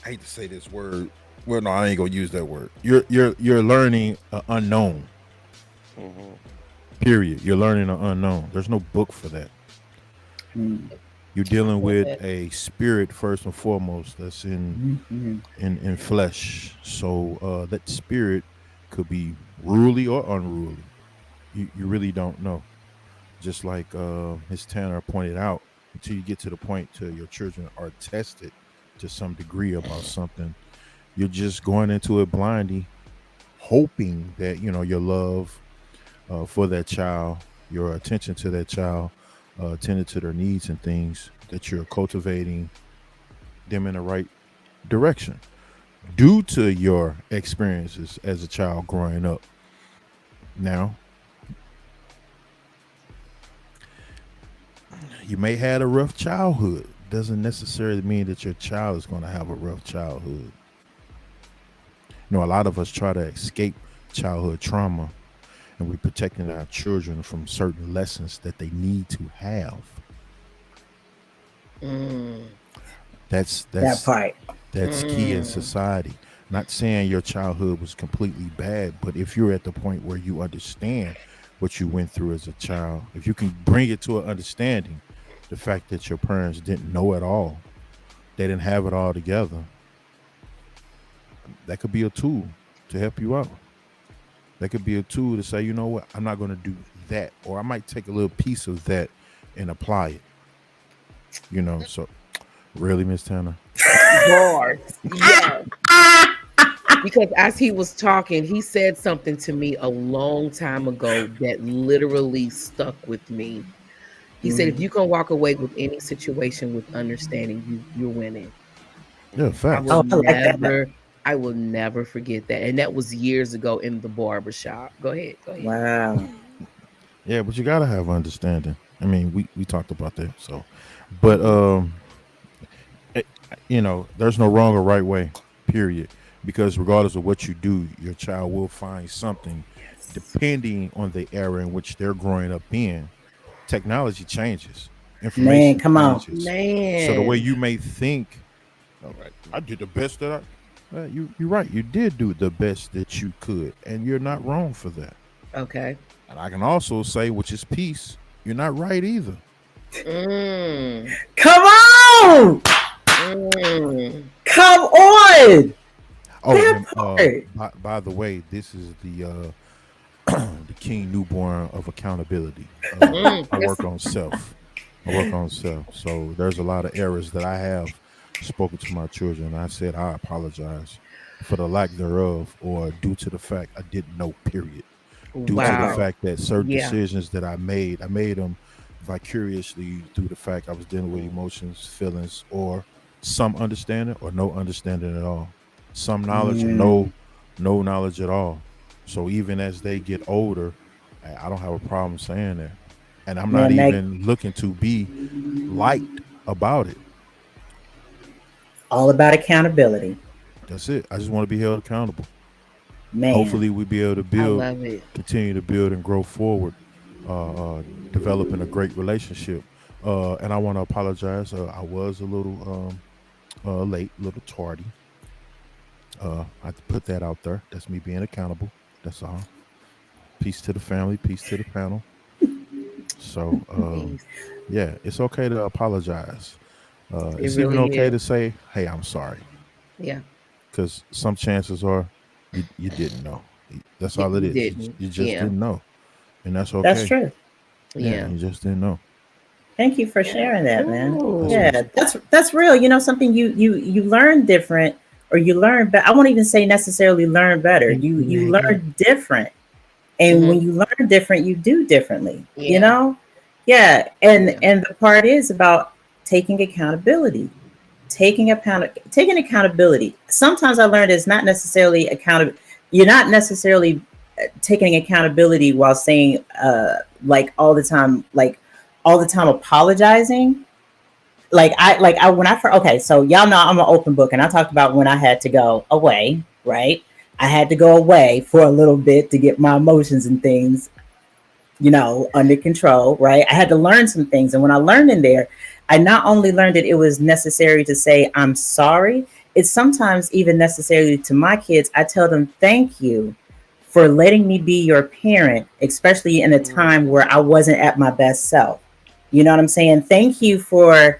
Speaker 5: I hate to say this word. Well, no, I ain't gonna use that word. You're learning an unknown.
Speaker 3: Mhm.
Speaker 5: Period. You're learning an unknown. There's no book for that.
Speaker 4: Mm,
Speaker 5: You're dealing
Speaker 2: Love
Speaker 5: with
Speaker 2: it.
Speaker 5: a spirit first and foremost that's in flesh. So that spirit could be ruly or unruly. You really don't know. Just like Miss Tanner pointed out, until you get to the point to your children are tested to some degree about something, you're just going into it blindly, hoping that your love for that child, your attention to that child, attending to their needs and things, that you're cultivating them in the right direction due to your experiences as a child growing up. Now, you may have a rough childhood. Doesn't necessarily mean that your child is going to have a rough childhood. A lot of us try to escape childhood trauma, and we're protecting our children from certain lessons that they need to have.
Speaker 2: Mm.
Speaker 5: That's
Speaker 4: that
Speaker 5: that's
Speaker 4: part.
Speaker 5: that's key in
Speaker 2: Mm.
Speaker 5: society. Not saying your childhood was completely bad, but if you're at the point where you understand what you went through as a child, if you can bring it to an understanding, the fact that your parents didn't know it all, they didn't have it all together, that could be a tool to help you out. That could be a tool to say, you know what, I'm not going to do that, or I might take a little piece of that and apply it. So really, Miss Tanner.
Speaker 2: Bars. Yes. because as he was talking, he said something to me a long time ago that literally stuck with me. He said, "If
Speaker 4: Mhm.
Speaker 2: you can walk away with any situation with understanding, you're winning."
Speaker 5: Yeah,
Speaker 2: I will
Speaker 5: facts.
Speaker 4: Oh, I like that.
Speaker 2: never, I will never forget that, and that was years ago in the barber shop. Go ahead, go ahead.
Speaker 4: Wow.
Speaker 5: Yeah, but you gotta have understanding. I mean, we talked about that. So, but
Speaker 2: Mhm.
Speaker 5: it, there's no wrong or right way. Period. Because regardless of what you do, your child will find something,
Speaker 4: Yes.
Speaker 5: depending on the era in which they're growing up in. Technology changes,
Speaker 4: Man,
Speaker 5: information
Speaker 4: come on.
Speaker 5: changes. So the way
Speaker 2: Man,
Speaker 5: you may think, all right, I did the best that I. You're right. You did do the best that you could, and you're not wrong for that.
Speaker 2: okay.
Speaker 5: And I can also say, which is peace, you're not right either.
Speaker 2: Mm,
Speaker 4: Come on.
Speaker 2: mm.
Speaker 4: Come on.
Speaker 5: Oh,
Speaker 4: That
Speaker 5: and
Speaker 4: part.
Speaker 5: by the way, this is the the king newborn of accountability. I
Speaker 2: Yes.
Speaker 5: work on self. I work on self. So there's a lot of errors that I have spoken to my children. I said I apologize for the lack thereof, or due to the fact I didn't know. Period. Due to the
Speaker 2: Wow.
Speaker 4: Okay.
Speaker 5: fact that certain
Speaker 2: Yeah.
Speaker 5: decisions that I made them vicariously through the fact I was dealing with emotions, feelings, or some understanding or no understanding at all. Some knowledge or
Speaker 4: Mm.
Speaker 5: no knowledge at all. So even as they get older, I don't have a problem saying that. And I'm not
Speaker 4: Man, Meg,
Speaker 5: even looking to be liked about it.
Speaker 4: all about accountability.
Speaker 5: That's it. I just want to be held accountable.
Speaker 4: Man.
Speaker 5: Hopefully we be able to
Speaker 2: I
Speaker 5: build,
Speaker 2: love it.
Speaker 5: continue to build and grow forward, developing a great relationship. And I want to apologize. I was a little late, a little tardy. I have to put that out there. That's me being accountable. That's all. Peace to the family. Peace to the panel. So,
Speaker 2: Peace.
Speaker 5: yeah, it's okay to apologize.
Speaker 2: It
Speaker 5: It's even
Speaker 2: really
Speaker 5: okay
Speaker 2: is.
Speaker 5: to say, "Hey, I'm sorry,"
Speaker 2: Yeah.
Speaker 5: because some chances are you didn't know. That's all it
Speaker 2: You
Speaker 5: is.
Speaker 2: didn't.
Speaker 5: You just
Speaker 2: Yeah.
Speaker 5: didn't know, and that's
Speaker 4: That's
Speaker 5: okay.
Speaker 4: true.
Speaker 5: Yeah,
Speaker 2: Yeah.
Speaker 5: you just didn't know.
Speaker 4: Thank you for
Speaker 2: Yeah.
Speaker 4: sharing that, man.
Speaker 5: That's
Speaker 2: Ooh.
Speaker 5: what's.
Speaker 4: Yeah, that's real. You know, something you learn different, or you learn. But I won't even say necessarily learn better. You
Speaker 2: Mhm.
Speaker 4: learn different, and when
Speaker 2: Mhm.
Speaker 4: you learn different, you do differently. You
Speaker 2: Yeah.
Speaker 4: know, yeah. And
Speaker 2: Yeah.
Speaker 4: and the part is about taking accountability, taking accountability. Sometimes I learned it's not necessarily accountable. You're not necessarily taking accountability while saying like all the time apologizing. Like I when I first, okay, so y'all know I'm an open book, and I talked about when I had to go away, right? I had to go away for a little bit to get my emotions and things, under control, right? I had to learn some things. And when I learned in there, I not only learned that it was necessary to say, I'm sorry, it's sometimes even necessary to my kids. I tell them, thank you for letting me be your parent, especially in a
Speaker 2: Mm.
Speaker 4: time where I wasn't at my best self. You know what I'm saying? Thank you for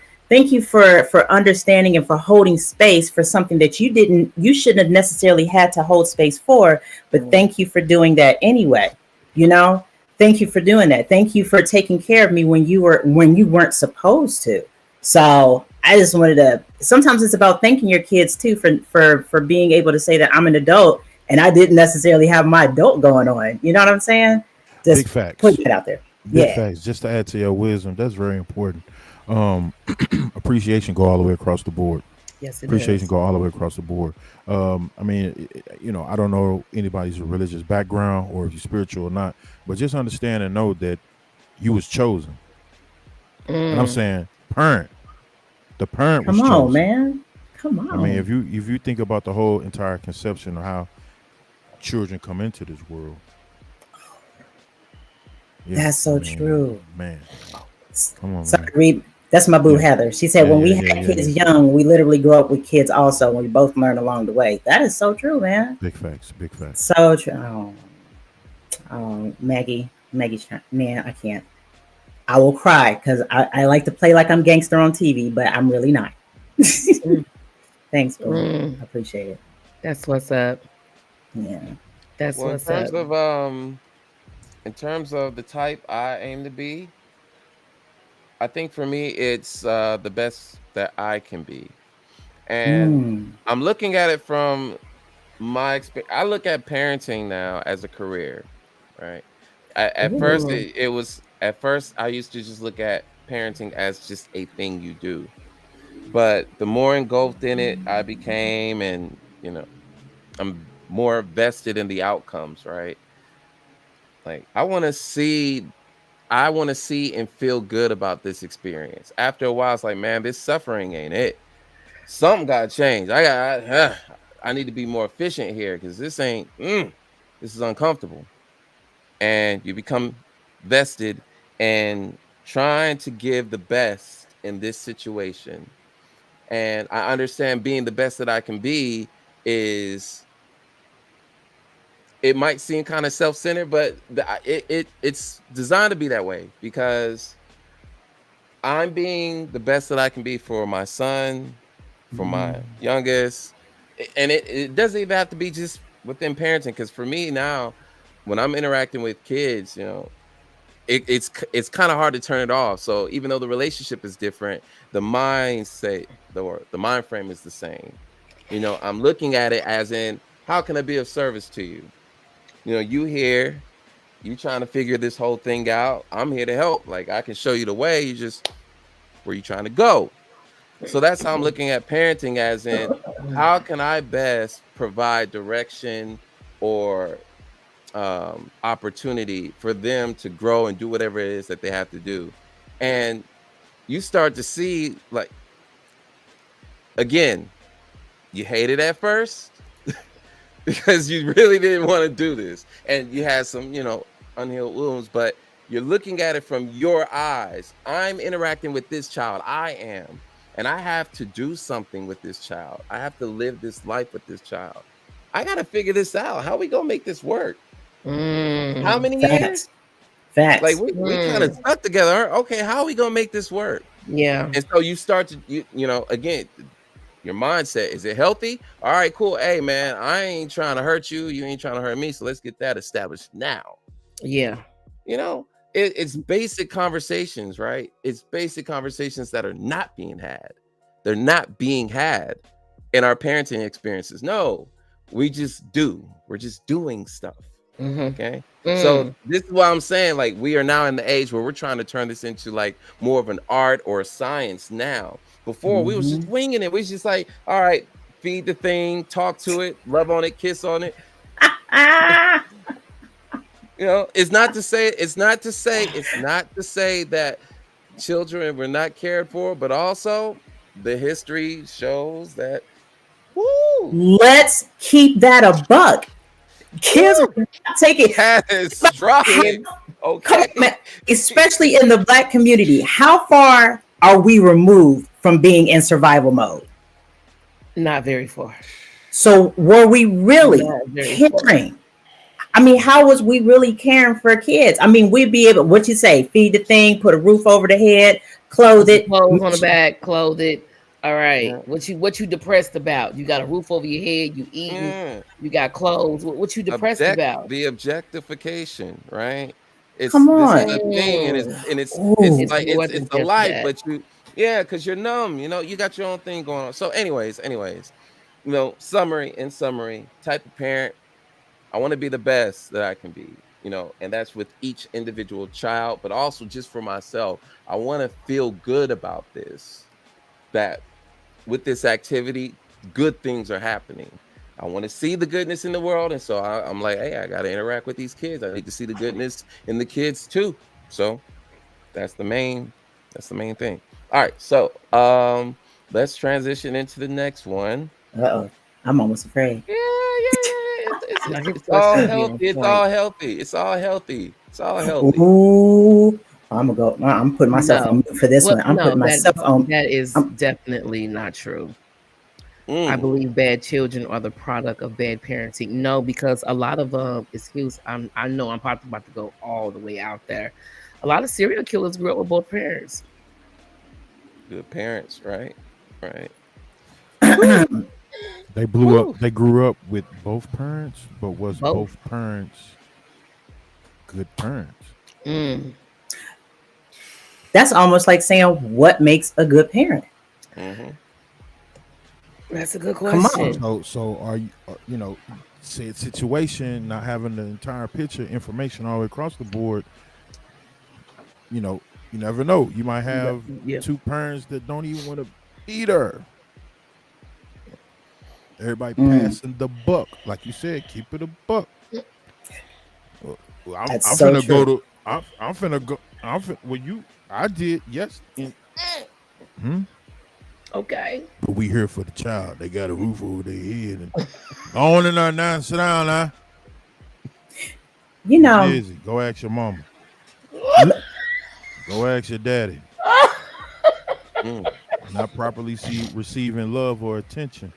Speaker 4: understanding and for holding space for something that you shouldn't have necessarily had to hold space for, but
Speaker 2: Mm.
Speaker 4: thank you for doing that anyway. You know, thank you for doing that. Thank you for taking care of me when you weren't supposed to. So I just wanted to. Sometimes it's about thanking your kids too for being able to say that I'm an adult and I didn't necessarily have my adult going on. You know what I'm saying?
Speaker 5: Big
Speaker 4: Just
Speaker 5: facts.
Speaker 4: putting it out there.
Speaker 5: Big
Speaker 4: Yeah.
Speaker 5: facts. Just to add to your wisdom, that's very important. Um, appreciation go all the way across the board.
Speaker 2: Yes, it
Speaker 5: Appreciation
Speaker 2: does.
Speaker 5: go all the way across the board. I mean, I don't know anybody's religious background or if you're spiritual or not, but just understand and know that you was chosen. And I'm
Speaker 2: Mm.
Speaker 5: saying parent, the parent was
Speaker 4: Come on,
Speaker 5: chosen.
Speaker 4: man. Come
Speaker 5: I mean,
Speaker 4: on.
Speaker 5: if you think about the whole entire conception of how children come into this world, yeah,
Speaker 4: That's
Speaker 5: I
Speaker 4: so
Speaker 5: mean,
Speaker 4: true.
Speaker 5: man, come on,
Speaker 4: Sorry,
Speaker 5: man.
Speaker 4: Reed. That's my boo
Speaker 5: Yeah,
Speaker 4: Heather. She said when we had
Speaker 5: yeah.
Speaker 4: kids young, we literally grew up with kids also, and we both learned along the way. That is so true, man.
Speaker 5: Big facts, big facts.
Speaker 4: So true. Oh, Maggie, man, I can't. I will cry because I like to play like I'm gangster on TV, but I'm really not.
Speaker 2: Mm.
Speaker 4: Thanks, boo. I
Speaker 2: Mm.
Speaker 4: appreciate it.
Speaker 2: That's what's up.
Speaker 4: Yeah.
Speaker 2: That's
Speaker 3: Well,
Speaker 2: what's up.
Speaker 3: in terms of the type I aim to be, I think for me it's the best that I can be. And
Speaker 4: Mm.
Speaker 3: I'm looking at it from my experience, I look at parenting now as a career, right? At first,
Speaker 2: Mm.
Speaker 3: it was at first I used to just look at parenting as just a thing you do, but the more engulfed in it I became, and I'm more vested in the outcomes, right? Like I want to see and feel good about this experience. After a while, it's like, man, this suffering ain't it. Something got to change. I need to be more efficient here because this is uncomfortable. And you become vested and trying to give the best in this situation. And I understand being the best that I can be is it might seem kind of self-centered, but it's designed to be that way because I'm being the best that I can be for my son, for my youngest, and it doesn't even have to be just within parenting. Because for me now, when I'm interacting with kids, it's kind of hard to turn it off. So even though the relationship is different, the mindset, the mind frame is the same. I'm looking at it as in, how can I be of service to you? You here, you trying to figure this whole thing out. I'm here to help. Like I can show you the way. You just where you trying to go. So that's how I'm looking at parenting, as in, how can I best provide direction or opportunity for them to grow and do whatever it is that they have to do. And you start to see, like, again, you hate it at first because you really didn't want to do this and you had some, unhealed wounds, but you're looking at it from your eyes. I'm interacting with this child. I am. And I have to do something with this child. I have to live this life with this child. I got to figure this out. How we going to make this work? How
Speaker 2: Mm.
Speaker 3: many
Speaker 4: Facts.
Speaker 3: years? Like
Speaker 4: Facts.
Speaker 3: we kind of
Speaker 2: Mm.
Speaker 3: stuck together. Okay, how are we going to make this work?
Speaker 2: Yeah.
Speaker 3: And so you start to, again, your mindset, is it healthy? All right, cool. Hey man, I ain't trying to hurt you, you ain't trying to hurt me, so let's get that established now.
Speaker 2: Yeah.
Speaker 3: you know it's basic conversations, right? It's basic conversations that are not being had. They're not being had in our parenting experiences. No, we're just doing stuff.
Speaker 2: Mm-hmm.
Speaker 3: Okay. So
Speaker 2: Mm.
Speaker 3: this is why I'm saying, like, we are now in the age where we're trying to turn this into like more of an art or a science now. Before we was just
Speaker 4: Mhm.
Speaker 3: winging it. We was just like, all right, feed the thing, talk to it, love on it, kiss on it.
Speaker 4: Ah,
Speaker 3: It's not to say that children were not cared for, but also the history shows that, woo,
Speaker 4: let's keep that a buck. Kids
Speaker 3: woo,
Speaker 4: were not taking. How,
Speaker 3: catastrophic.
Speaker 4: come on,
Speaker 3: Okay.
Speaker 4: man. Especially in the Black community. How far are we removed from being in survival mode?
Speaker 2: Not very far.
Speaker 4: So were we really
Speaker 2: Not very far.
Speaker 4: caring? I mean, how was we really caring for kids? I mean, we'd be able, what you say, feed the thing, put a roof over the head, clothe
Speaker 2: Put some
Speaker 4: it.
Speaker 2: clothes on the back, clothe it. All right.
Speaker 3: Yeah.
Speaker 2: What you depressed about? You got a roof over your head, you eating,
Speaker 3: Yeah.
Speaker 2: you got clothes. What you depressed about?
Speaker 3: The objectification, right?
Speaker 4: Come
Speaker 3: This is
Speaker 4: on.
Speaker 3: a thing, and
Speaker 2: Mm.
Speaker 3: it's
Speaker 4: Oh,
Speaker 2: It's
Speaker 3: like
Speaker 2: more
Speaker 3: it's
Speaker 2: than
Speaker 3: a
Speaker 2: just
Speaker 3: life,
Speaker 2: that.
Speaker 3: but yeah, because you're numb, you got your own thing going on. So anyways, in summary, type of parent, I want to be the best that I can be, and that's with each individual child, but also just for myself. I want to feel good about this, that with this activity, good things are happening. I want to see the goodness in the world. And so I'm like, hey, I got to interact with these kids. I need to see the goodness in the kids too. So that's the main, thing. All right. So let's transition into the next one.
Speaker 4: uh-oh. I'm almost afraid.
Speaker 3: Yeah.
Speaker 2: Now his
Speaker 3: It's all
Speaker 2: question be on
Speaker 3: healthy. It's
Speaker 2: point.
Speaker 3: all healthy. It's all healthy. It's all healthy.
Speaker 4: Ooh. I'm gonna go. I'm putting myself on
Speaker 2: No.
Speaker 4: mute for this
Speaker 2: What
Speaker 4: one. I'm
Speaker 2: no,
Speaker 4: putting
Speaker 2: that
Speaker 4: myself on.
Speaker 2: that is
Speaker 4: I'm,
Speaker 2: definitely not true. I
Speaker 3: Mm,
Speaker 2: believe bad children are the product of bad parenting. No, because a lot of I know I'm probably about to go all the way out there. A lot of serial killers grew up with both parents.
Speaker 3: good parents, right? Right. Whew, whew.
Speaker 5: They grew up with both parents, but was
Speaker 2: Both.
Speaker 5: both parents good parents?
Speaker 2: Mm.
Speaker 4: that's almost like saying what makes a good parent.
Speaker 3: Hmm.
Speaker 2: That's a good
Speaker 4: Come on.
Speaker 2: question.
Speaker 5: So are you, you know, said situation, not having the entire picture, information all across the board, you know, you never know. You might have
Speaker 2: Yeah.
Speaker 5: two parents that don't even want to be there. Everybody
Speaker 4: Mm,
Speaker 5: passing the buck, like you said, keep it a buck. Well,
Speaker 4: that's
Speaker 5: I'm
Speaker 4: so
Speaker 5: finna go
Speaker 4: true.
Speaker 5: to I'm finna go. Well, I did yes. Hmm?
Speaker 2: Okay.
Speaker 5: But we here for the child. They got a roof over their head and go on in there now. Sit down now.
Speaker 4: You
Speaker 5: You
Speaker 4: know,
Speaker 5: busy? Go ask your mama.
Speaker 4: m-
Speaker 5: Go ask your daddy.
Speaker 3: Mm.
Speaker 5: Not properly receiving love or attention.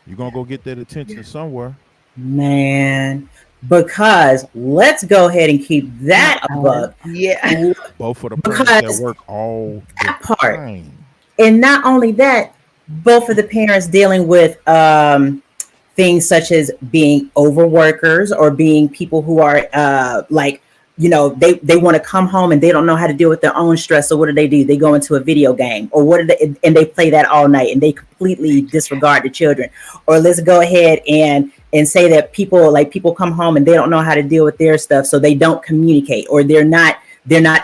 Speaker 5: You're gonna go get that attention somewhere.
Speaker 4: man, because let's go ahead and keep that a buck.
Speaker 2: Yeah.
Speaker 5: Both of the parents that
Speaker 4: Because
Speaker 5: work all the
Speaker 4: that part,
Speaker 5: time.
Speaker 4: and not only that, both of the parents dealing with things such as being overworkers or being people who are like, they want to come home and they don't know how to deal with their own stress. So what do? They go into a video game, or what do they, and they play that all night and they completely disregard the children. Or let's go ahead and say that people come home and they don't know how to deal with their stuff, so they don't communicate, or they're not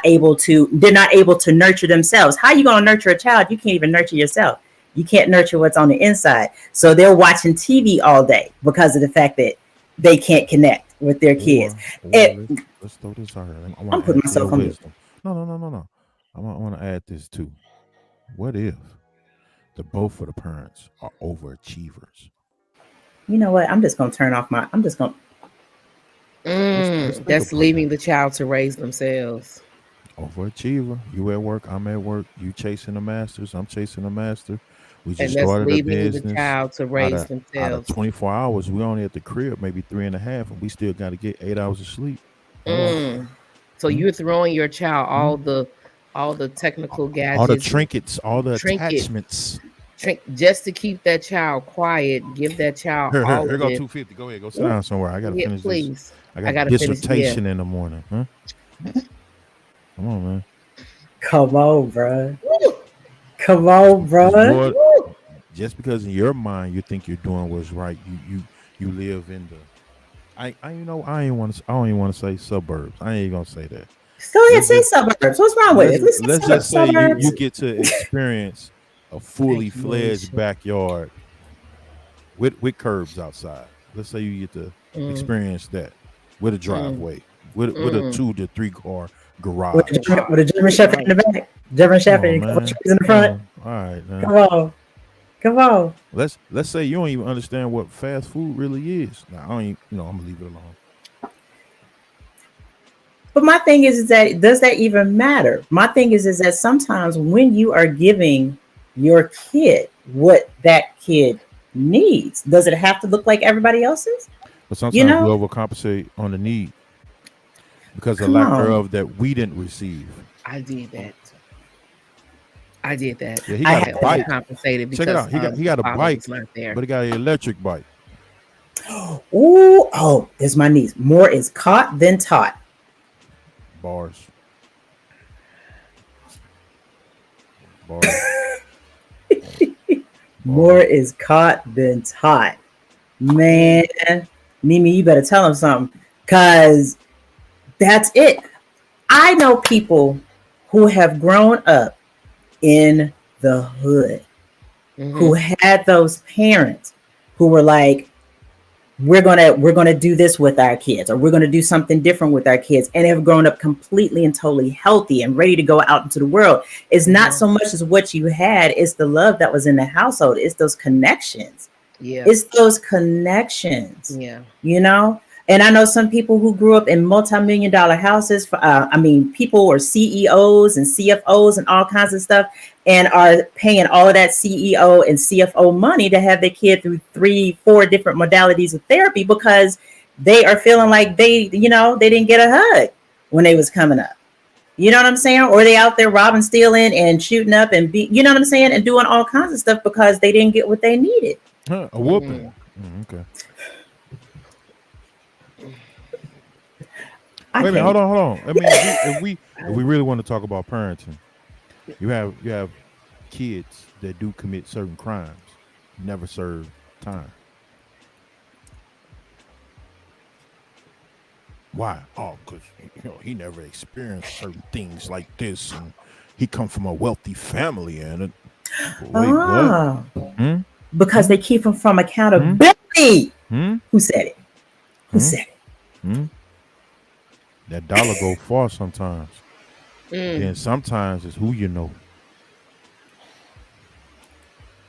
Speaker 4: able to nurture themselves. How are you going to nurture a child? You can't even nurture yourself. You can't nurture what's on the inside. So they're watching TV all day because of the fact that they can't connect with their kids.
Speaker 5: Or
Speaker 4: It,
Speaker 5: let's throw this out here. I want
Speaker 4: I'm
Speaker 5: to
Speaker 4: putting
Speaker 5: add to your
Speaker 4: myself on mute.
Speaker 5: wisdom. No. I want to add this too. What if the both of the parents are overachievers?
Speaker 4: You know what? I'm just going to turn off my. I'm just going to.
Speaker 5: Let's think
Speaker 2: That's
Speaker 5: about
Speaker 2: leaving
Speaker 5: that.
Speaker 2: the child to raise themselves.
Speaker 5: Overachiever. You at work, I'm at work. You chasing the masters, I'm chasing the master. We just
Speaker 2: And that's
Speaker 5: started a
Speaker 2: leaving the
Speaker 5: business.
Speaker 2: child to
Speaker 5: Out
Speaker 2: raise
Speaker 5: of out of
Speaker 2: themselves.
Speaker 5: 24 hours, we only at the crib, maybe three and a half, and we still got to get 8 hours of sleep. Hello.
Speaker 2: Mm. So
Speaker 5: Hmm?
Speaker 2: you're throwing your child
Speaker 5: Hmm?
Speaker 2: all the technical
Speaker 5: All the
Speaker 2: gadgets and
Speaker 5: trinkets, all the
Speaker 2: trinkets,
Speaker 5: attachments.
Speaker 2: just to keep that child quiet. Give that child all
Speaker 5: Here
Speaker 2: of
Speaker 5: go
Speaker 2: this.
Speaker 5: 250. Go ahead, go sit
Speaker 2: Ooh,
Speaker 5: down somewhere. I gotta
Speaker 2: yeah,
Speaker 5: finish this.
Speaker 2: please.
Speaker 5: I
Speaker 2: I
Speaker 5: got a
Speaker 2: gotta finish. Yeah.
Speaker 5: dissertation in the morning. Huh? Come on, man.
Speaker 4: Come on, bro.
Speaker 2: Woo,
Speaker 4: Come
Speaker 5: Just,
Speaker 4: on,
Speaker 5: just
Speaker 4: bro.
Speaker 5: boy,
Speaker 2: woo.
Speaker 5: just because in your mind you think you're doing what's right, you live in the I ain't want to I don't even want to say suburbs. I ain't gonna say that.
Speaker 4: Go ahead,
Speaker 5: Let's
Speaker 4: say
Speaker 5: just
Speaker 4: suburbs. What's wrong with it? Let's
Speaker 5: let's
Speaker 4: say
Speaker 5: just say you
Speaker 4: suburbs.
Speaker 5: get to experience a fully
Speaker 2: Thank you,
Speaker 5: fledged
Speaker 2: Alicia.
Speaker 5: backyard with curbs outside. Let's say you get to
Speaker 2: Mm,
Speaker 5: experience that with a
Speaker 2: mm,
Speaker 5: driveway, with a
Speaker 2: mm.
Speaker 5: 2 to 3 car
Speaker 4: With the,
Speaker 5: garage.
Speaker 4: German- with
Speaker 2: Garage.
Speaker 4: the German Shepherd
Speaker 2: Right.
Speaker 4: in the back, German
Speaker 5: Come
Speaker 4: Shepherd,
Speaker 5: on,
Speaker 4: and a couple
Speaker 5: man.
Speaker 4: trees in the
Speaker 5: Come
Speaker 4: front.
Speaker 5: on. All right, man.
Speaker 4: Come on, come on.
Speaker 5: Let's say you don't even understand what fast food really is. Now I don't even, I'm gonna leave it alone.
Speaker 4: But my thing is that does that even matter? My thing is that sometimes when you are giving your kid what that kid needs, does it have to look like everybody else's?
Speaker 5: But
Speaker 4: You
Speaker 5: sometimes we
Speaker 4: know,
Speaker 5: overcompensate on the need because of
Speaker 4: come
Speaker 5: lack
Speaker 4: on.
Speaker 5: thereof that we didn't receive.
Speaker 2: I did that. I did that.
Speaker 5: Yeah, he
Speaker 4: I
Speaker 5: got a
Speaker 2: I
Speaker 4: have to.
Speaker 5: bike.
Speaker 2: overcompensated
Speaker 5: Check it
Speaker 2: because
Speaker 5: out. He
Speaker 2: the
Speaker 5: got a
Speaker 2: father
Speaker 5: bike,
Speaker 2: was not there.
Speaker 5: but he got an electric bike.
Speaker 4: Ooh, oh, there's my niece. More is caught than taught.
Speaker 5: Bars, bars,
Speaker 4: More
Speaker 5: bars.
Speaker 4: is caught than taught. Man, Mimi, you better tell him something. Cause that's it. I know people who have grown up in the hood who
Speaker 2: Hmm.
Speaker 4: had those parents who were like, we're gonna do this with our kids, or we're gonna do something different with our kids, and have grown up completely and totally healthy and ready to go out into the world. It's not
Speaker 2: Yeah.
Speaker 4: so much as what you had, it's the love that was in the household, it's those connections.
Speaker 2: Yeah.
Speaker 4: It's those connections,
Speaker 2: Yeah.
Speaker 4: you know? And I know some people who grew up in multi-million dollar houses. I mean, people are CEOs and CFOs and all kinds of stuff, and are paying all of that CEO and CFO money to have their kid through 3, 4 different modalities of therapy because they are feeling like they didn't get a hug when they was coming up. You know what I'm saying? Or they out there robbing, stealing, and shooting up you know what I'm saying, and doing all kinds of stuff because they didn't get what they needed.
Speaker 5: Huh, a whooping.
Speaker 2: Hmm.
Speaker 5: Okay.
Speaker 4: I
Speaker 5: Wait a minute.
Speaker 4: can't.
Speaker 5: Hold on. I mean, if we really want to talk about parenting, you have kids that do commit certain crimes. never served time. Why? Oh, because he never experienced certain things like this, and he come from a wealthy family. And wait, what?
Speaker 4: Oh,
Speaker 5: Hmm?
Speaker 4: because
Speaker 5: Hmm?
Speaker 4: they keep them from
Speaker 5: Hmm?
Speaker 4: accountability.
Speaker 5: Hmm?
Speaker 4: Who said it? Who
Speaker 5: Hmm?
Speaker 4: said it?
Speaker 5: Hmm? That dollar go far sometimes.
Speaker 2: Mm,
Speaker 5: Then sometimes it's who you know.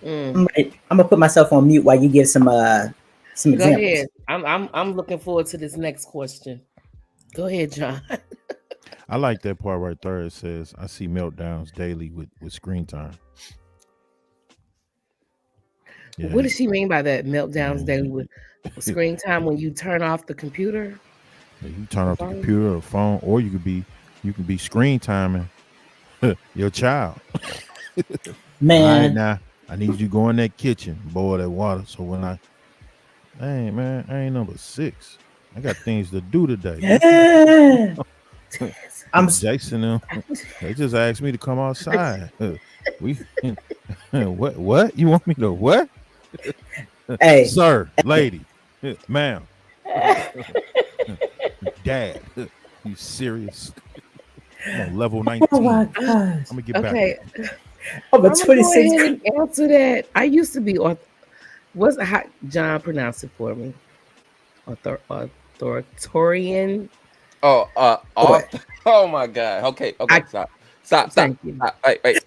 Speaker 2: mm.
Speaker 4: I'm gonna put myself on mute while you give some
Speaker 2: Go
Speaker 4: examples.
Speaker 2: ahead. I'm looking forward to this next question. Go ahead, John.
Speaker 5: I like that part right there. It says, "I see meltdowns daily with screen time."
Speaker 2: What
Speaker 5: Yeah,
Speaker 2: does she mean by that? Meltdowns
Speaker 5: man.
Speaker 2: daily with screen time when you turn off the computer,
Speaker 5: You turn
Speaker 2: the
Speaker 5: off the
Speaker 2: phone?
Speaker 5: computer or phone, or you can be screen timing your child. All right,
Speaker 4: Man,
Speaker 5: now I need you to go in that kitchen, boil that water. So when hey man, I ain't number six. I got things to do today.
Speaker 4: yeah. I'm
Speaker 5: Jason, they just asked me to come outside. We what? You want me to what?
Speaker 4: hey,
Speaker 5: Sir, lady, ma'am, dad. You serious? I'm on level
Speaker 4: oh my
Speaker 5: 19.
Speaker 4: gosh.
Speaker 5: I'm gonna get back with
Speaker 2: Okay,
Speaker 5: you.
Speaker 4: I'm a
Speaker 2: I'm gonna go
Speaker 4: 26.
Speaker 2: ahead and answer that. I used to be what's how John pronounce it for me? Authoritarian.
Speaker 3: Oh,
Speaker 4: Okay.
Speaker 3: off. Oh my God. Okay,
Speaker 2: I
Speaker 3: okay. Stop. Stop. Stop.
Speaker 2: thank you.
Speaker 3: Stop. Wait. Wait.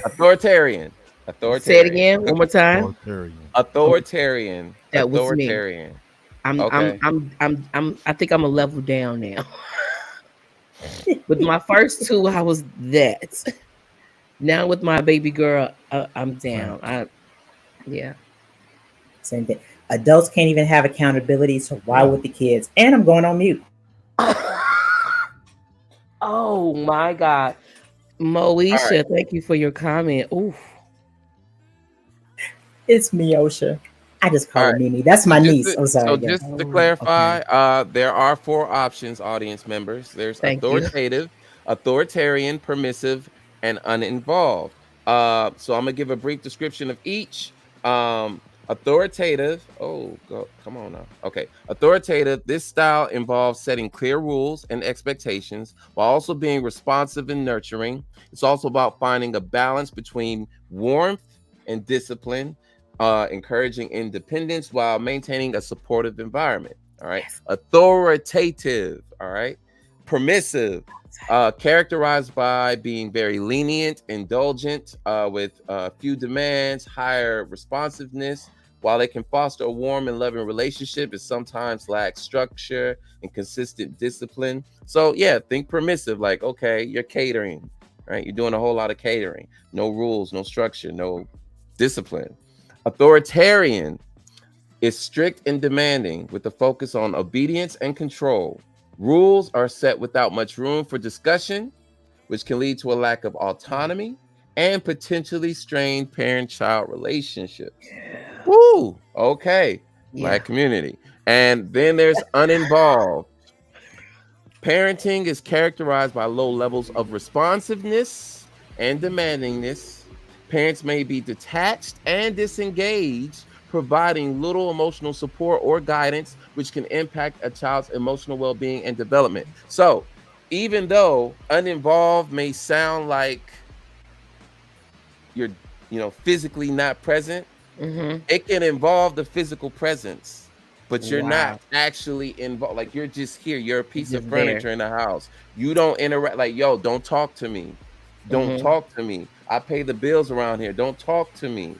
Speaker 3: Authoritarian.
Speaker 2: Say it
Speaker 3: Authoritarian.
Speaker 2: again one more time.
Speaker 5: Authoritarian.
Speaker 3: Authoritarian.
Speaker 2: That was me.
Speaker 3: Authoritarian.
Speaker 2: I'm I'm
Speaker 3: Okay.
Speaker 2: I'm I'm I'm I think I'm a level down now. With my first two, I was that. Now with my baby girl, I'm down.
Speaker 5: Facts.
Speaker 2: Yeah.
Speaker 4: Same thing. Adults can't even have accountability, so why
Speaker 5: Yeah.
Speaker 4: would the kids? And I'm going on mute.
Speaker 2: Oh my God.
Speaker 3: All right.
Speaker 2: Moesha, thank you for your comment. Oof.
Speaker 4: It's Miosha. I just
Speaker 3: All
Speaker 4: call her
Speaker 3: right.
Speaker 4: Mimi. That's
Speaker 3: So
Speaker 4: my
Speaker 3: just
Speaker 4: niece.
Speaker 3: to,
Speaker 4: I'm
Speaker 3: so
Speaker 4: sorry, girl.
Speaker 3: just to
Speaker 2: Oh,
Speaker 3: clarify,
Speaker 2: okay.
Speaker 3: there are four options, audience members. There's
Speaker 2: Thank you.
Speaker 3: authoritative, authoritarian, permissive, and uninvolved. So I'm gonna give a brief description of each. Authoritative. Oh, come on now. Okay, authoritative. This style involves setting clear rules and expectations while also being responsive and nurturing. It's also about finding a balance between warmth and discipline, encouraging independence while maintaining a supportive environment. All right.
Speaker 2: Yes.
Speaker 3: Authoritative. All right. Permissive. Characterized by being very lenient, indulgent, with few demands, higher responsiveness. While it can foster a warm and loving relationship, it sometimes lacks structure and consistent discipline. So, yeah, think permissive, like, okay, you're catering, right? You're doing a whole lot of catering. No rules, no structure, no discipline. Authoritarian is strict and demanding with a focus on obedience and control. Rules are set without much room for discussion, which can lead to a lack of autonomy and potentially strained parent child relationships. Woo! Okay,
Speaker 2: Yeah.
Speaker 3: Black community. And then there's uninvolved. Parenting is characterized by low levels of responsiveness and demandingness. Parents may be detached and disengaged, providing little emotional support or guidance, which can impact a child's emotional well being and development. So, even though uninvolved may sound like you're, physically not present,
Speaker 2: Mm-hmm.
Speaker 3: it can involve the physical presence, but you're not
Speaker 2: Wow.
Speaker 3: actually involved. Like, you're just here. You're a piece of
Speaker 2: Just there.
Speaker 3: furniture in the house. You don't interact. Like, yo, don't talk to me. Don't
Speaker 2: Mm-hmm.
Speaker 3: talk to me. I pay the bills around here. Don't talk to me.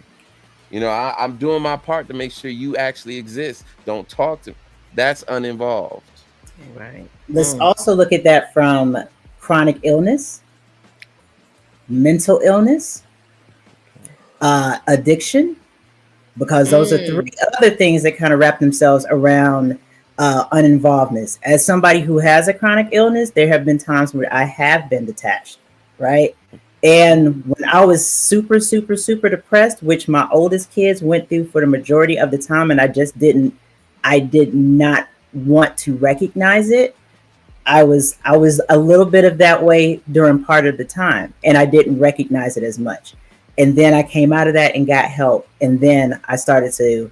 Speaker 3: I'm doing my part to make sure you actually exist. Don't talk to me. That's uninvolved.
Speaker 2: Right.
Speaker 4: Let's also look at that from chronic illness, mental illness, addiction, because those are three
Speaker 2: Mm.
Speaker 4: other things that kind of wrap themselves around uninvolvedness. As somebody who has a chronic illness, there have been times where I have been detached, right? And when I was super, super, super depressed, which my oldest kids went through for the majority of the time, and I did not want to recognize it. I was a little bit of that way during part of the time, and I didn't recognize it as much. And then I came out of that and got help. And then I started to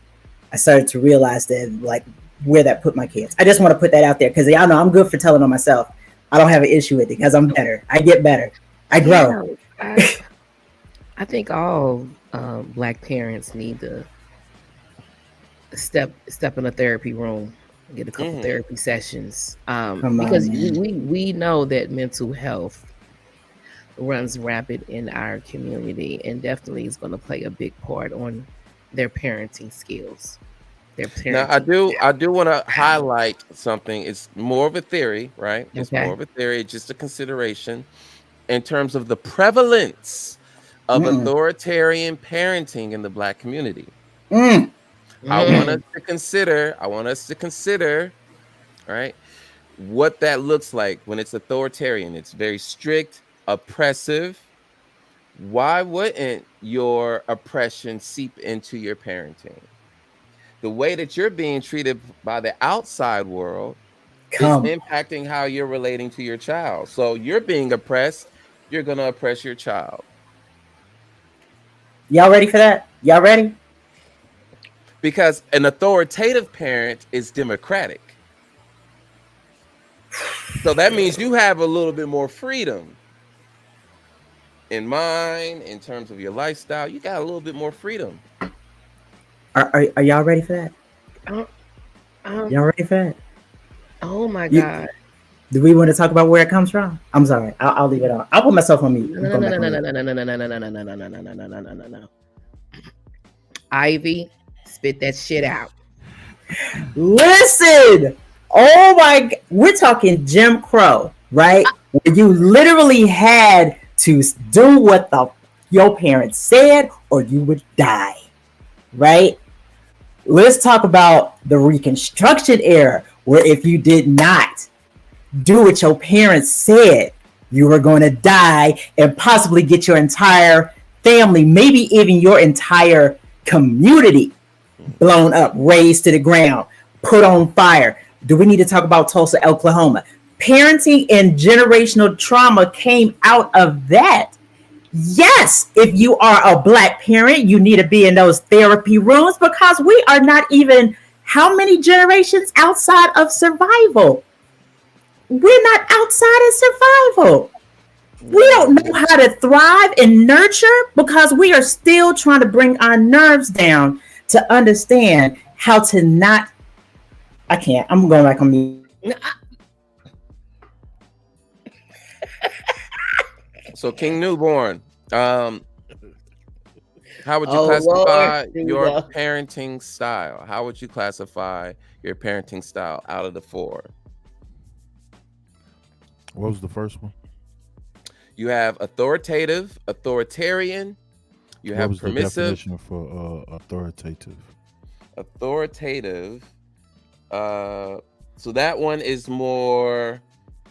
Speaker 4: realize that like where that put my kids. I just want to put that out there because y'all know I'm good for telling on myself. I don't have an issue with it because I'm better. I get better. I grow.
Speaker 2: Yeah, I I think all black parents need to step in a therapy room, get a couple
Speaker 3: Hmm.
Speaker 2: therapy sessions,
Speaker 4: Come on,
Speaker 2: because
Speaker 4: man.
Speaker 2: we know that mental health runs rapid in our community, and definitely is going to play a big part on their parenting skills, their
Speaker 3: Now,
Speaker 2: parenting
Speaker 3: I do want to
Speaker 2: style.
Speaker 3: highlight something. It's more of a theory, right? It's more
Speaker 2: Okay.
Speaker 3: of a theory, just a consideration in terms of the prevalence of
Speaker 4: Mm-mm.
Speaker 3: authoritarian parenting in the black community.
Speaker 4: Mm. Mm.
Speaker 3: I want us to consider, right, what that looks like when it's authoritarian. It's very strict, oppressive. Why wouldn't your oppression seep into your parenting? The way that you're being treated by the outside world is
Speaker 4: Come.
Speaker 3: impacting how you're relating to your child. So you're being oppressed, you're going to oppress your child.
Speaker 4: Y'all ready for that? Y'all ready?
Speaker 3: Because an authoritative parent is democratic. So that means you have a little bit more freedom in mind, in terms of your lifestyle. You got a little bit more freedom.
Speaker 4: Are y'all ready for that?
Speaker 2: Um, um,
Speaker 4: Y'all ready for that?
Speaker 2: oh my
Speaker 4: You,
Speaker 2: God.
Speaker 4: do we want to talk about where it comes from? I'm sorry. I'll leave it on. I'll put myself on mute.
Speaker 2: No,
Speaker 4: I'm
Speaker 2: no,
Speaker 4: going
Speaker 2: no,
Speaker 4: back
Speaker 2: no,
Speaker 4: on
Speaker 2: no,
Speaker 4: mute.
Speaker 2: no, no, no, no, no, no, no, no, no, no, no, no, no, no, no, no, no, no. Ivy, spit that shit out.
Speaker 4: Listen. Oh my. We're talking Jim Crow, right? Where you literally had to do what your parents said, or you would die, right? Let's talk about the Reconstruction era, where if you did not do what your parents said, you were going to die and possibly get your entire family, maybe even your entire community blown up, razed to the ground, put on fire. Do we need to talk about Tulsa, Oklahoma? Parenting and generational trauma came out of that. Yes, if you are a black parent, you need to be in those therapy rooms because we are not even how many generations outside of survival. We're not outside of survival. We don't know
Speaker 3: Mhm.
Speaker 4: how to thrive and nurture because we are still trying to bring our nerves down to understand how to not. I can't. I'm going back on mute.
Speaker 3: So King Newborn, um, how would you
Speaker 2: Oh Lord,
Speaker 3: classify
Speaker 2: here we
Speaker 3: your
Speaker 2: go.
Speaker 3: parenting style? How would you classify your parenting style out of the four?
Speaker 5: What was the first one?
Speaker 3: You have authoritative, authoritarian, you
Speaker 5: What
Speaker 3: have
Speaker 5: was the
Speaker 3: permissive,
Speaker 5: definition for authoritative?
Speaker 3: authoritative. Uh, so that one is more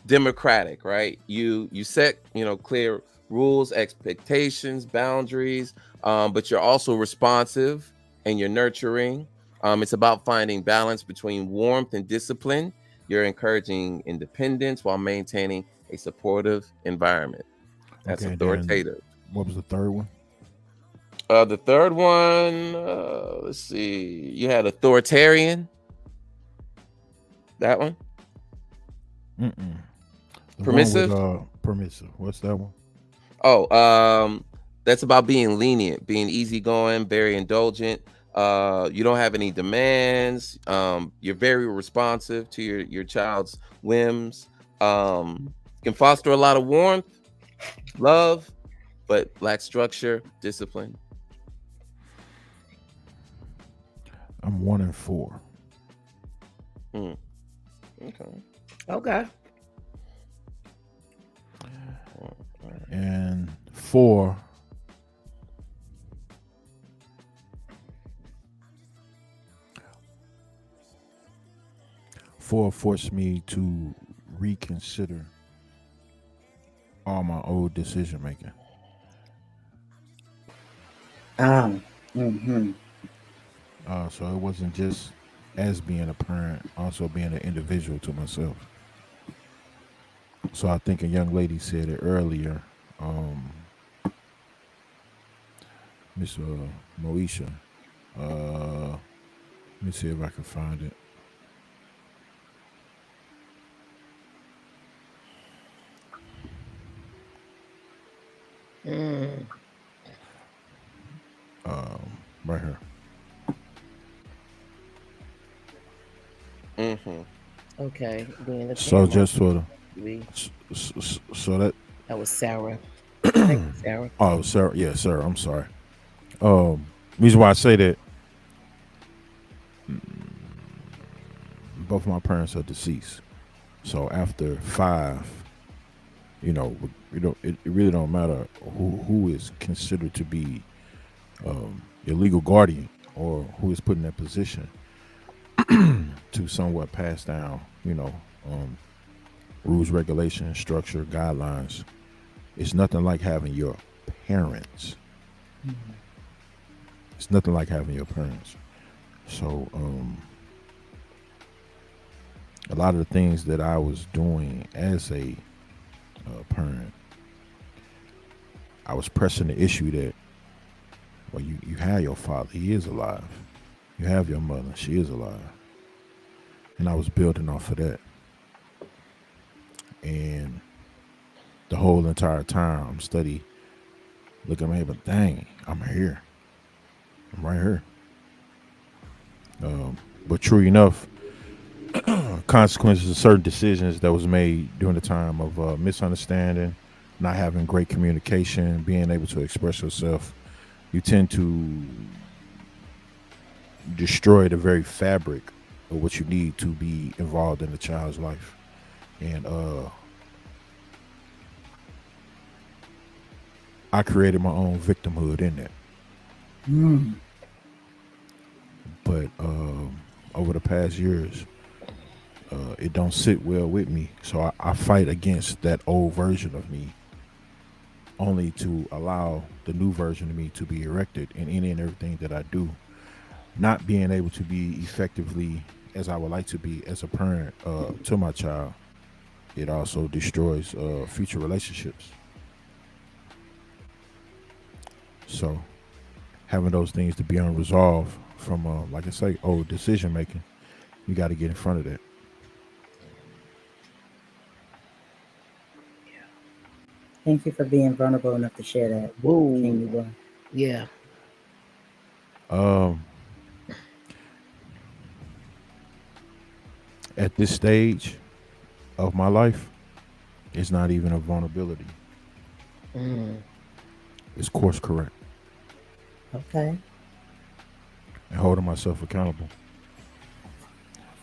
Speaker 3: democratic, right? You set, clear rules, expectations, boundaries, but you're also responsive and you're nurturing. It's about finding balance between warmth and discipline. You're encouraging independence while maintaining a supportive environment. That's
Speaker 5: Okay, then
Speaker 3: authoritative.
Speaker 5: what was the third one?
Speaker 3: The third one, let's see, you had authoritarian. That one,
Speaker 5: Mm-mm. The one with
Speaker 3: permissive.
Speaker 5: permissive. What's that one?
Speaker 3: Oh, that's about being lenient, being easygoing, very indulgent. You don't have any demands. You're very responsive to your child's whims. Can foster a lot of warmth, love, but lack structure, discipline.
Speaker 5: I'm 1 and 4.
Speaker 3: Hmm. Okay.
Speaker 2: Okay.
Speaker 5: And 4, forced me to reconsider all my old decision making.
Speaker 4: Mm-hmm.
Speaker 5: So it wasn't just as being a parent, also being an individual to myself. So I think a young lady said it earlier. Um, Miss Moesha. Let me see if I can find it.
Speaker 2: Mm,
Speaker 5: Right here.
Speaker 3: Mm-hmm.
Speaker 2: okay, being the
Speaker 5: So
Speaker 2: camera.
Speaker 5: just for the
Speaker 2: We
Speaker 5: so that
Speaker 2: that was Sarah. Thank you, Sarah.
Speaker 5: oh sir, yeah, sir, I'm sorry. Reason why I say that, both my parents are deceased. So after five, you know, it really don't matter who is considered to be your legal guardian or who is put in that position to somewhat pass down, rules, regulations, structure, guidelines. It's nothing like having your parents.
Speaker 4: Mhm.
Speaker 5: It's nothing like having your parents. So a lot of the things that I was doing as a parent, I was pressing the issue that, well, you have your father, he is alive. You have your mother, she is alive. And I was building off of that. And the whole entire time I'm steady looking at me, but dang, I'm here. I'm right here. But true enough, consequences of certain decisions that was made during the time of misunderstanding, not having great communication, being able to express yourself, you tend to destroy the very fabric of what you need to be involved in a child's life. And I created my own victimhood in that.
Speaker 4: Mm.
Speaker 5: But over the past years, it don't sit well with me. So I fight against that old version of me, only to allow the new version of me to be erected in any and everything that I do. Not being able to be effectively as I would like to be as a parent to my child, it also destroys future relationships. So having those things to be unresolved from, like I say, old decision making, you got to get in front of that.
Speaker 4: Thank you for being vulnerable enough to share that, King
Speaker 2: Whoa.
Speaker 4: Boy.
Speaker 2: Yeah.
Speaker 5: Um, at this stage of my life, it's not even a vulnerability.
Speaker 2: Mm.
Speaker 5: It's course correct
Speaker 4: Okay.
Speaker 5: and holding myself accountable.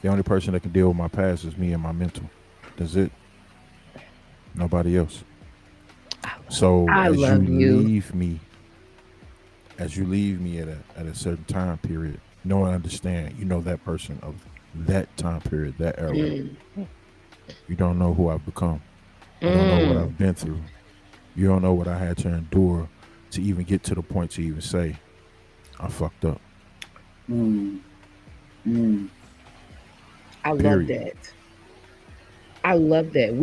Speaker 5: The only person that can deal with my past is me and my mental. That's it. Nobody else. So
Speaker 2: I
Speaker 5: as you
Speaker 2: love you.
Speaker 5: leave me, at a certain time period, know and understand, you know that person of that time period, that era.
Speaker 2: Mm.
Speaker 5: You don't know who I've become. You don't know what
Speaker 2: Mm.
Speaker 5: I've been through. You don't know what I had to endure to even get to the point to even say I fucked up.
Speaker 4: Mm. Mm.
Speaker 2: I love
Speaker 5: Period.
Speaker 2: that. I love that.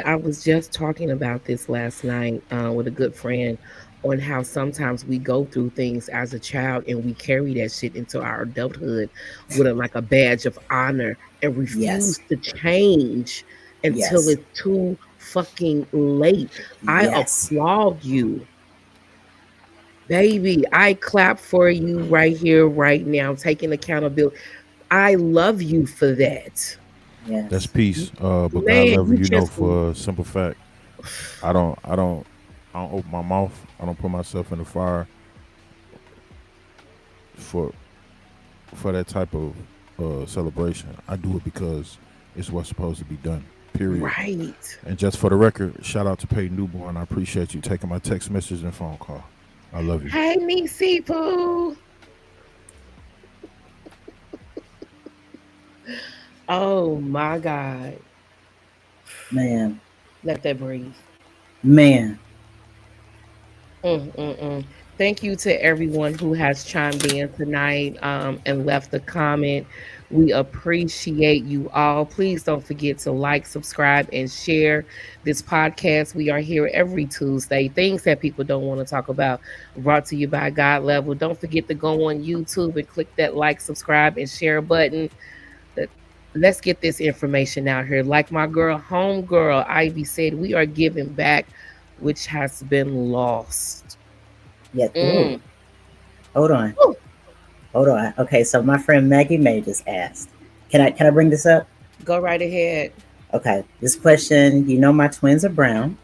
Speaker 2: I was just talking about this last night with a good friend on how sometimes we go through things as a child and we carry that shit into our adulthood with like a badge of honor and refuse
Speaker 4: Yes.
Speaker 2: to change until
Speaker 4: Yes.
Speaker 2: it's too fucking late. I
Speaker 4: Yes.
Speaker 2: applaud you, baby. I clap for you right here, right now, taking accountability. I love you for that.
Speaker 5: That's
Speaker 4: Yes.
Speaker 5: peace. But God
Speaker 2: Man,
Speaker 5: level
Speaker 2: you
Speaker 5: you know
Speaker 2: just
Speaker 5: for a simple fact. I don't I don't I don't open my mouth. I don't put myself in the fire for that type of celebration. I do it because it's what's supposed to be done. Period.
Speaker 2: right.
Speaker 5: And just for the record, shout out to Peyton Newborn. I appreciate you taking my text message and phone call. I love you.
Speaker 2: Hey, me Pooh. Oh my God.
Speaker 4: Man.
Speaker 2: Let that breathe.
Speaker 4: Man.
Speaker 2: Mm, mm, mm. Thank you to everyone who has chimed in tonight and left a comment. We appreciate you all. Please don't forget to like, subscribe, and share this podcast. We are here every Tuesday. Things that people don't want to talk about, brought to you by God Level. Don't forget to go on YouTube and click that like, subscribe, and share button. Let- Let's get this information out here. Like my girl, home girl, Ivy said, we are giving back, which has been lost.
Speaker 4: Yeah. Ooh,
Speaker 2: Mm.
Speaker 4: hold on.
Speaker 2: Woo.
Speaker 4: Hold on. Okay, so my friend Maggie May just asked. Can I bring this up?
Speaker 2: Go right ahead.
Speaker 4: Okay. This question, my twins are brown,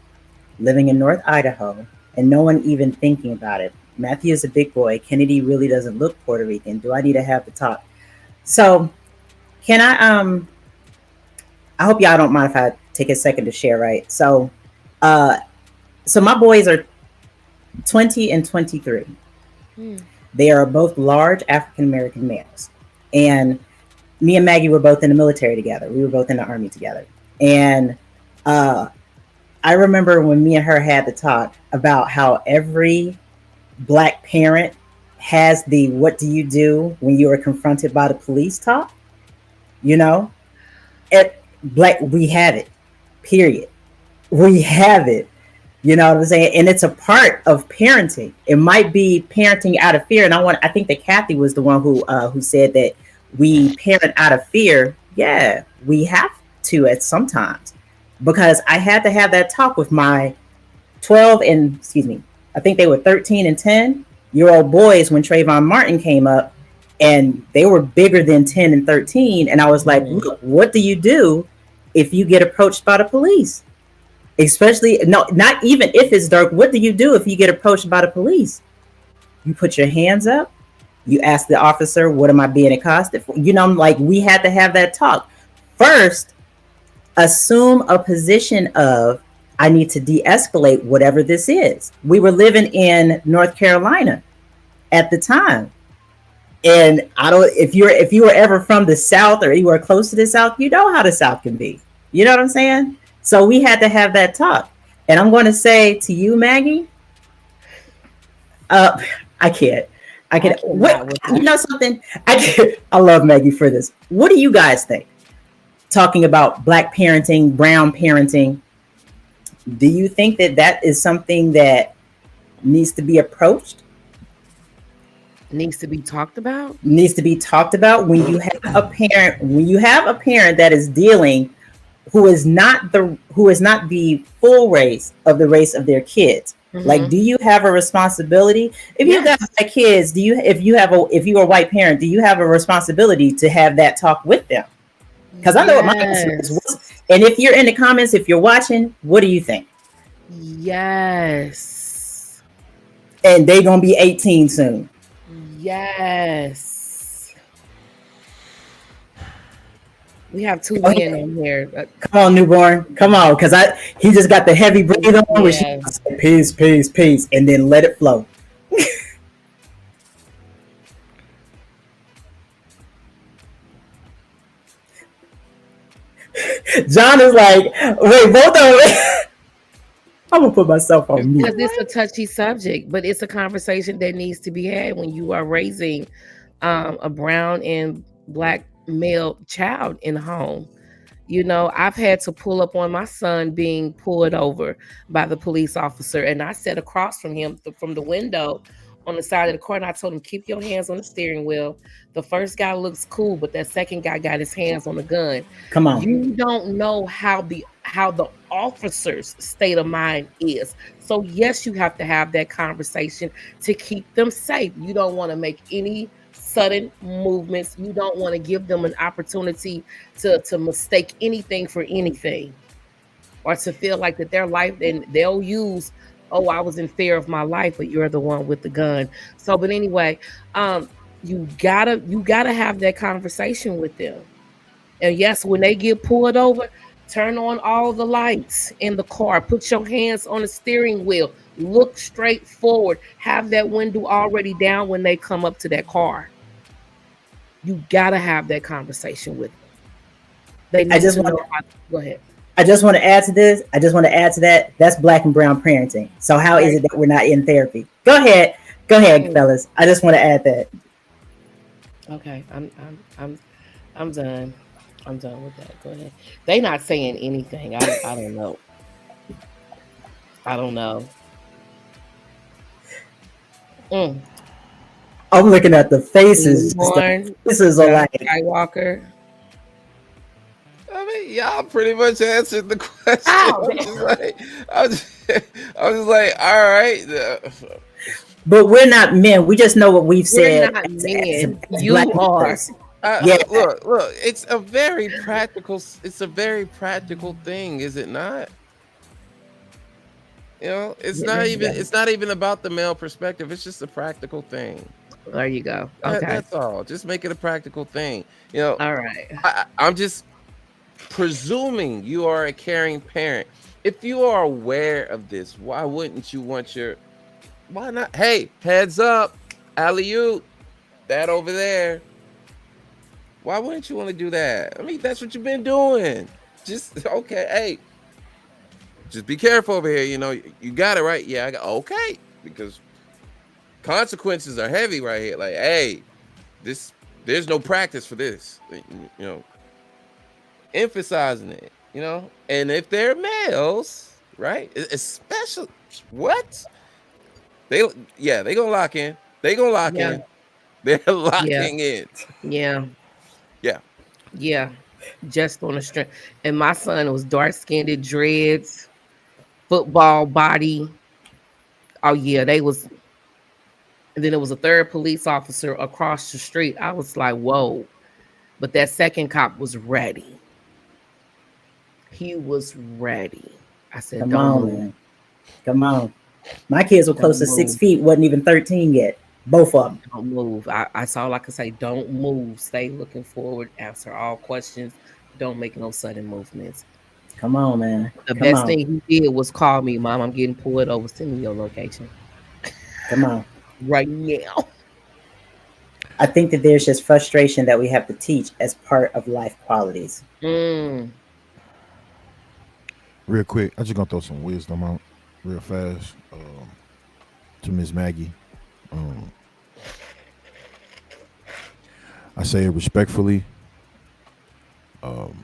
Speaker 4: living in North Idaho, and no one even thinking about it. Matthew is a big boy. Kennedy really doesn't look Puerto Rican. Do I need to have the talk? So can I hope y'all don't mind if I take a second to share, right? Uh so my boys are 20 and 23.
Speaker 2: Mm.
Speaker 4: They are both large African American males. And me and Maggie were both in the military together. We were both in the army together. And uh, I remember when me and her had the talk about how every black parent has the what do you do when you are confronted by the police talk, you know? Black, we have it, period. We have it. You know what I'm saying? And it's a part of parenting. It might be parenting out of fear. And I think that Kathy was the one who said that we parent out of fear. Yeah, we have to at sometimes. Because I had to have that talk with my 12 and I think they were 13 and 10-year-old boys when Trayvon Martin came up, and they were bigger than 10 and 13. And I was like, look, what do you do if you get approached by the police? Especially, no, not even if it's dark. What do you do if you get approached by the police? You put your hands up. You ask the officer, what am I being accosted for? Like, we had to have that talk. First, assume a position of, I need to de-escalate whatever this is. We were living in North Carolina at the time. And I don't, if you were ever from the South or you were close to the South, you know how the South can be. You know what I'm saying? So we had to have that talk. And I'm going to say to you, Maggie, I can't. What, something? I love Maggie for this. What do you guys think? Talking about black parenting, brown parenting, do you think that is something that needs to be approached?
Speaker 2: Needs to be talked about?
Speaker 4: Needs to be talked about when you have a parent that is dealing who is not the full race of their kids. Mm-hmm. Like, do you have a responsibility if you got black kids? If you are a white parent, do you have a responsibility to have that talk with them? Because I know what my answer is. And if you're in the comments, if you're watching, what do you think?
Speaker 2: Yes.
Speaker 4: And they gonna be 18 soon.
Speaker 2: Yes. We have two men on here.
Speaker 4: Come on, newborn. Come on, because he just got the heavy breathe on. Which peace, peace, peace, and then let it flow. John is like, wait, both of them. I'm gonna put myself on mute.
Speaker 2: Because it's a touchy subject, but it's a conversation that needs to be had when you are raising a brown and black male child in the home. I've had to pull up on my son being pulled over by the police officer, and I sat across from him from the window on the side of the car, and I told him, keep your hands on the steering wheel. The first guy looks cool, but that second guy got his hands on the gun.
Speaker 4: Come on.
Speaker 2: You don't know how the officer's state of mind is. So yes, you have to have that conversation to keep them safe. You don't want to make any sudden movements. You don't want to give them an opportunity to mistake anything for anything, or to feel like that their life, and they'll use, oh, I was in fear of my life, but you're the one with the gun. So, but anyway, you gotta have that conversation with them. And yes, when they get pulled over, turn on all the lights in the car, put your hands on the steering wheel, look straight forward, have that window already down when they come up to that car. You gotta have that conversation with them. Go ahead.
Speaker 4: I just want to add to this. I just want to add to that. That's black and brown parenting. So how is it that we're not in therapy? Go ahead. Go ahead,
Speaker 2: Mm,
Speaker 4: fellas. I just want to add that.
Speaker 2: okay, I'm done. I'm done with that. Go ahead. They not saying anything. I don't know. I don't know. Mm.
Speaker 4: I'm looking at the
Speaker 2: Can you
Speaker 4: faces.
Speaker 2: move
Speaker 4: Just the
Speaker 2: on,
Speaker 4: faces are
Speaker 2: John
Speaker 4: like,
Speaker 2: Skywalker?
Speaker 3: I mean, y'all pretty much answered the question.
Speaker 2: Oh,
Speaker 3: I'm just like, I'm just, I'm just like, all right.
Speaker 4: but we're not men. We just know what we've
Speaker 2: we're
Speaker 4: said
Speaker 2: not
Speaker 4: as,
Speaker 2: men.
Speaker 4: as black
Speaker 2: You are.
Speaker 4: leaders. Yeah,
Speaker 3: Look. It's a very practical. It's a very practical thing, is it not? You know, it's
Speaker 2: Yeah,
Speaker 3: not
Speaker 2: there you
Speaker 3: even.
Speaker 2: go.
Speaker 3: It's not even about the male perspective. It's just a practical thing.
Speaker 2: There you go. Okay.
Speaker 3: That's all. Just make it a practical thing. You know,
Speaker 2: All right.
Speaker 3: I'm just presuming you are a caring parent. If you are aware of this, why wouldn't you want your? Why not? Hey, heads up, alley oop, that over there. Why wouldn't you want to do that? I mean, that's what you've been doing. Just okay. Hey, just be careful over here. You know, you got it right. Yeah, I got okay because consequences are heavy right here. Like, hey, this there's no practice for this. You know, emphasizing it. You know, and if they're males, right? Especially what they yeah they gonna lock in. They gonna lock
Speaker 2: Yeah.
Speaker 3: in. They're
Speaker 2: Yeah.
Speaker 3: locking in.
Speaker 2: Yeah.
Speaker 3: Yeah.
Speaker 2: Yeah. Just on the strength. And my son was dark skinned, dreads, football body. Oh yeah, they was. And then there was a third police officer across the street. I was like, whoa. But that second cop was ready. He was ready. I said,
Speaker 4: come
Speaker 2: don't
Speaker 4: on,
Speaker 2: move.
Speaker 4: man. Come on. My kids were close
Speaker 2: Don't
Speaker 4: to six
Speaker 2: move.
Speaker 4: feet, wasn't even 13 yet. Both of them.
Speaker 2: Don't move. I saw all I could say. Don't move. Stay looking forward. Answer all questions. Don't make no sudden movements.
Speaker 4: Come on, man.
Speaker 2: The
Speaker 4: Come
Speaker 2: best
Speaker 4: on.
Speaker 2: thing he did was call me, Mom. I'm getting pulled over. Send me your location
Speaker 4: Come on.
Speaker 2: right now.
Speaker 4: I think that there's just frustration that we have to teach as part of life qualities.
Speaker 2: Mm,
Speaker 5: Real quick, I just gonna throw some wisdom out real fast to Miss Maggie. Um, I say it respectfully. Um,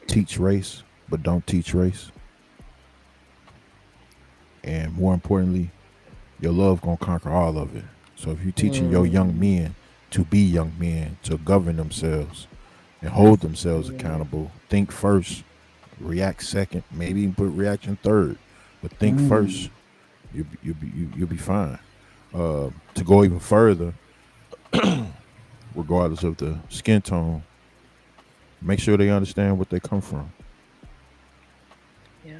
Speaker 5: teach race, but don't teach race. And more importantly, your love gonna conquer all of it. So if you're teaching your young
Speaker 2: mm,
Speaker 5: men to be young men, to govern themselves and hold themselves
Speaker 2: mm,
Speaker 5: accountable, think first, react second, maybe even put reaction third, but think
Speaker 4: Mm,
Speaker 5: first. You'll be fine. To go even further, regardless of the skin tone, make sure they understand what they come from.
Speaker 2: yeah.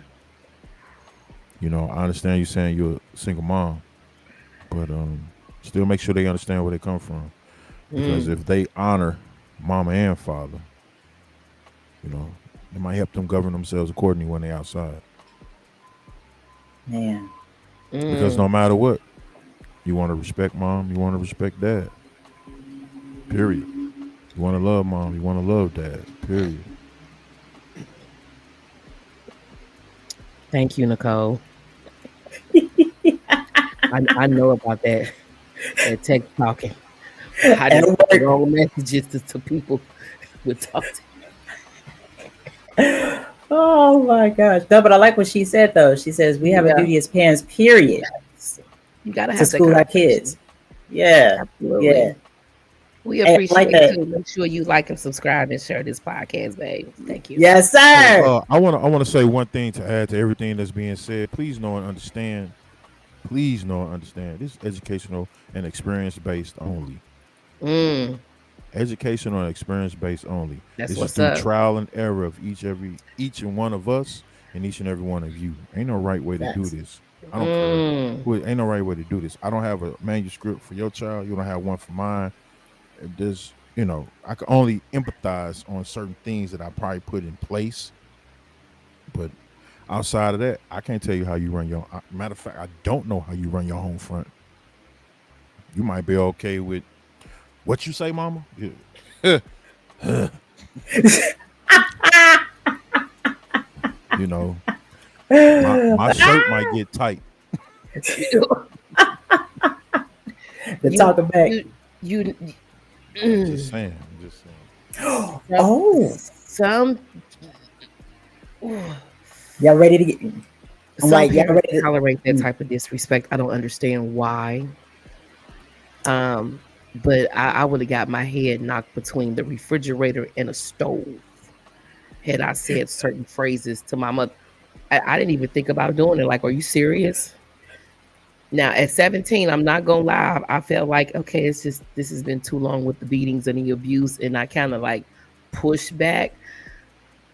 Speaker 5: You know, I understand you saying you're a single mom, but still make sure they understand where they come from. Because
Speaker 2: Mm,
Speaker 5: if they honor mama and father, you know, it might help them govern themselves accordingly when they're outside.
Speaker 4: man.
Speaker 5: Because no
Speaker 2: mm.
Speaker 5: matter what, you want to respect mom, you want to respect dad. Period. You want to love mom, you want to love dad. Period.
Speaker 2: Thank you, Nicole. I know about that. That text talking. I
Speaker 4: At
Speaker 2: didn't send the
Speaker 4: work.
Speaker 2: wrong messages to people with talk to.
Speaker 4: Oh my gosh. No, but I like what she said though. She says we have a
Speaker 2: Yeah.
Speaker 4: duty as parents, period,
Speaker 2: Yes. You gotta
Speaker 4: to
Speaker 2: have that
Speaker 4: school our
Speaker 2: conversation.
Speaker 4: kids. Yeah. Yeah.
Speaker 2: Absolutely. We
Speaker 4: And I like
Speaker 2: appreciate
Speaker 4: that.
Speaker 2: you. Make sure you like and subscribe and share this podcast, babe. Thank you.
Speaker 4: Yes,
Speaker 5: Oh,
Speaker 4: sir.
Speaker 5: I want to say one thing to add to everything that's being said. Please know and understand. Please know and understand. This is educational and experience based only.
Speaker 2: Mm,
Speaker 5: Educational and experience based only.
Speaker 2: that's
Speaker 5: This is
Speaker 2: what's
Speaker 5: through
Speaker 2: up.
Speaker 5: trial and error of each and one of us and each and every one of you. Ain't no right way to do
Speaker 4: Facts.
Speaker 5: this. I don't care
Speaker 2: Mm,
Speaker 5: who. Ain't no right way to do this. I don't have a manuscript for your child. You don't have one for mine. There's, I can only empathize on certain things that I probably put in place, but outside of that, I can't tell you how you run your. Matter of fact, I don't know how you run your home front. You might be okay with what you say, Mama. Yeah. you know, my shirt might get tight.
Speaker 2: You,
Speaker 4: The
Speaker 2: you,
Speaker 4: talking back.
Speaker 2: you,
Speaker 5: I'm just
Speaker 2: mm,
Speaker 5: saying. I'm just saying.
Speaker 2: some,
Speaker 4: Oh,
Speaker 2: some,
Speaker 4: y'all ready to get? I'm
Speaker 2: some
Speaker 4: like, y'all
Speaker 2: parents
Speaker 4: ready to?
Speaker 2: tolerate that
Speaker 4: Mm.
Speaker 2: type of disrespect. I don't understand why. But I would have got my head knocked between the refrigerator and a stove had I said certain phrases to my mother. I didn't even think about doing it. Like, are you serious? Now at 17, I'm not gonna lie. I felt like, okay, it's just this has been too long with the beatings and the abuse, and I kind of like pushed back.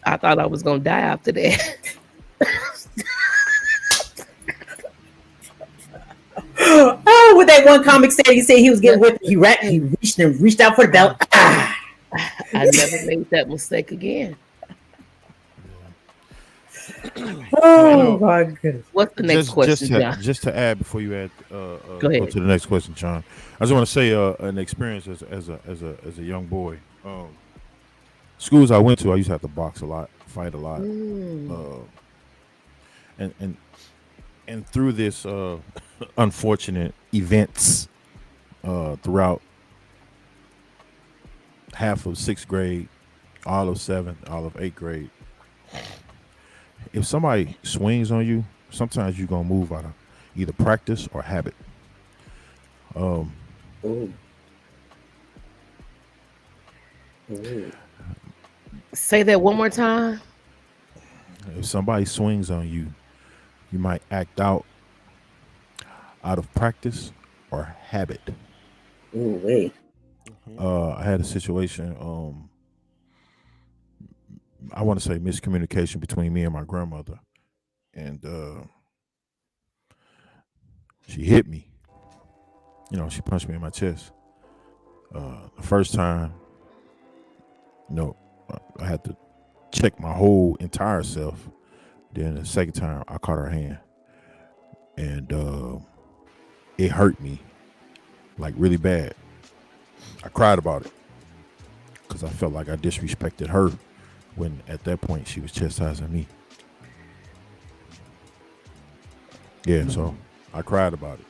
Speaker 2: I thought I was gonna die after that.
Speaker 4: Oh, with that one comic said, he said he was getting
Speaker 2: But
Speaker 4: whipped. He reached out for the belt. Ah.
Speaker 2: I never made that mistake again.
Speaker 5: Yeah. You
Speaker 4: Oh
Speaker 5: know,
Speaker 4: my goodness.
Speaker 2: What's the next question, John?
Speaker 5: just to add before you add
Speaker 2: Go
Speaker 5: go
Speaker 2: ahead.
Speaker 5: to the next question, John. I just want to say an experience as a young boy. Schools I went to, I used to have to box a lot, fight a lot,
Speaker 2: Mm,
Speaker 5: uh, and through this unfortunate events throughout half of sixth grade, all of seventh, all of eighth grade. If somebody swings on you, sometimes you're gonna move out of either practice or habit. Um,
Speaker 4: Ooh. Ooh.
Speaker 2: say that one more time.
Speaker 5: if somebody swings on you, you might act out of practice or habit.
Speaker 4: Ooh, wait.
Speaker 3: Mhm.
Speaker 5: I had a situation. I want to say miscommunication between me and my grandmother, and she hit me. She punched me in my chest. The first time, no, I had to check my whole entire self. Then the second time, I caught her hand, and it hurt me like really bad. I cried about it because I felt like I disrespected her when at that point she was chastising me. Yeah, so I cried about it.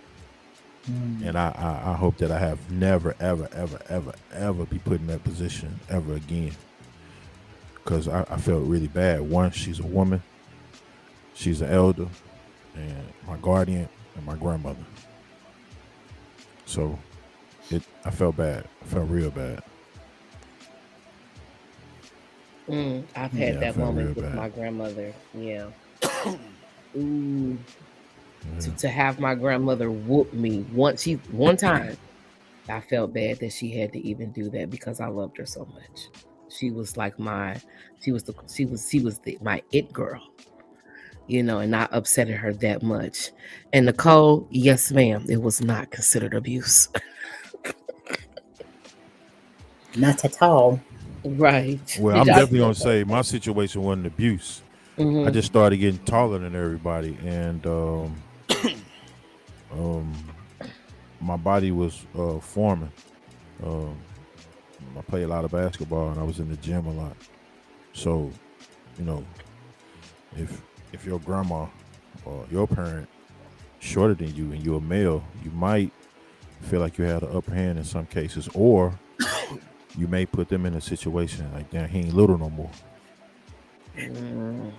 Speaker 5: And I hope that I have never, ever, ever, ever, ever be put in that position ever again. Because I felt really bad. One, she's a woman, she's an elder, and my guardian, and my grandmother. So I felt bad. I felt real bad.
Speaker 2: I've had
Speaker 5: Yeah, I
Speaker 2: that
Speaker 5: felt real
Speaker 2: moment with
Speaker 5: bad.
Speaker 2: my grandmother. Yeah. Ooh,
Speaker 5: Yeah.
Speaker 2: to have my grandmother whoop me one time. I felt bad that she had to even do that because I loved her so much. She was like my it girl, and not upsetting her that much. And Nicole, yes, ma'am, it was not considered abuse.
Speaker 4: Not at all.
Speaker 2: Right.
Speaker 5: Well,
Speaker 2: Did
Speaker 5: I'm
Speaker 2: y'all?
Speaker 5: definitely gonna say my situation wasn't abuse. I
Speaker 2: Mm-hmm.
Speaker 5: just started getting taller than everybody, and um, my body was forming. Um, I played a lot of basketball, and I was in the gym a lot. So, you know, if your grandma or your parent shorter than you and you're a male, you might feel like you had an upper hand in some cases, or you may put them in a situation like, damn, he ain't little no more.
Speaker 2: Mm.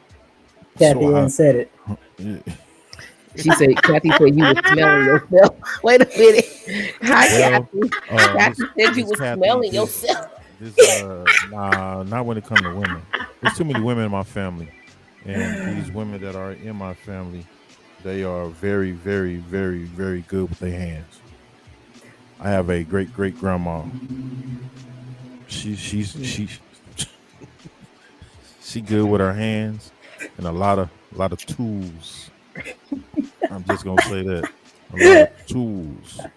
Speaker 5: So
Speaker 4: Kathy
Speaker 5: I,
Speaker 4: and said it.
Speaker 2: Kathy said you were smelling yourself. Wait a minute. Hi,
Speaker 5: well,
Speaker 2: Kathy.
Speaker 5: Miss
Speaker 2: Kathy said you
Speaker 5: Miss
Speaker 2: were
Speaker 5: Kathy,
Speaker 2: smelling yourself.
Speaker 5: nah, not when it comes to women. There's too many women in my family, and these women that are in my family, they are very, very, very, very good with their hands. I have a great great grandma. She she good with her hands and a lot of tools. I'm just gonna say that, a lot of tools.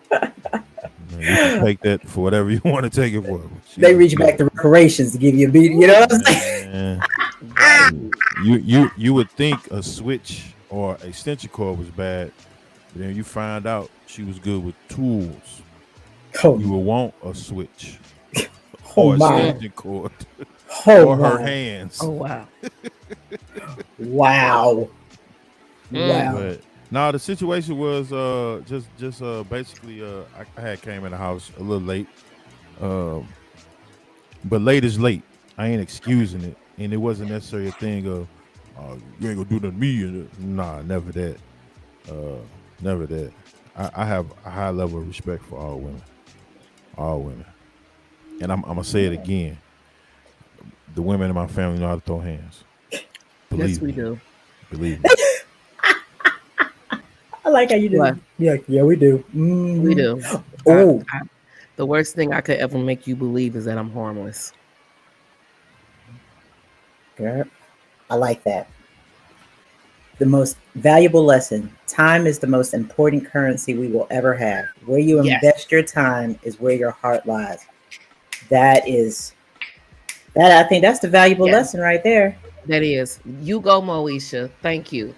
Speaker 5: You can take that for whatever you want to take it for. But
Speaker 4: They
Speaker 5: she's
Speaker 4: reach back
Speaker 5: good.
Speaker 4: to reparations to give you a beat. You know what I'm saying?
Speaker 5: Man,
Speaker 2: Right.
Speaker 5: you would think a switch or a extension cord was bad, but then you find out she was good with tools. You
Speaker 4: Oh,
Speaker 5: will want a switch
Speaker 4: oh
Speaker 5: or
Speaker 4: my.
Speaker 2: Mm.
Speaker 5: extension cord
Speaker 4: Oh
Speaker 5: or her
Speaker 4: wow.
Speaker 5: hands.
Speaker 2: Oh wow.
Speaker 4: Wow.
Speaker 2: Mm.
Speaker 4: Wow.
Speaker 5: But Now the situation was just basically I had came in the house a little late, um, but late is late. I ain't excusing it, and it wasn't necessarily a thing of you ain't gonna do nothing to me. Nah, never that. Uh, never that. I have a high level of respect for all women, and I'm gonna say it again. The women in my family know how to throw hands.
Speaker 2: Yes,
Speaker 5: Believe
Speaker 2: we
Speaker 5: me,
Speaker 2: do.
Speaker 5: believe me.
Speaker 4: I like how you
Speaker 2: What?
Speaker 4: do. Yeah, yeah, we do.
Speaker 2: We
Speaker 4: Hmm.
Speaker 2: do.
Speaker 4: Oh,
Speaker 2: I, the worst thing I could ever make you believe is that I'm harmless.
Speaker 4: girl, I like that. The most valuable lesson: time is the most important currency we will ever have. Where you
Speaker 2: Yes,
Speaker 4: invest your time is where your heart lies. That is that. I think that's the valuable
Speaker 2: yes,
Speaker 4: lesson right there.
Speaker 2: that is. You go, Moesha. Thank you.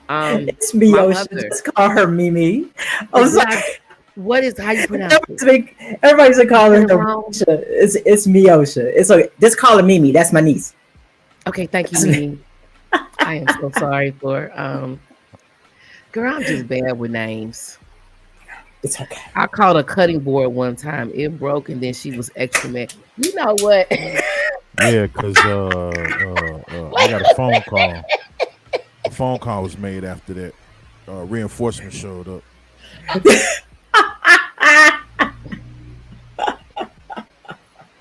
Speaker 4: It's me,
Speaker 2: My
Speaker 4: Ocean.
Speaker 2: mother.
Speaker 4: Just call her Mimi. I'm
Speaker 2: Did
Speaker 4: sorry.
Speaker 2: I? What is how you pronounce it?
Speaker 4: Everybody's been
Speaker 2: I said
Speaker 4: calling
Speaker 2: it
Speaker 4: her
Speaker 2: wrong.
Speaker 4: Risha. It's me, Osha. It's okay. Just call her Mimi. That's my niece.
Speaker 2: Okay, thank you, Mimi. I am so sorry for girl, I'm just bad with names.
Speaker 4: It's okay.
Speaker 2: I called a cutting board one time. It broke and then she was extra mad. You know what?
Speaker 5: Yeah, because I got a phone call. A phone call was made after that. Reinforcement showed up.
Speaker 2: Because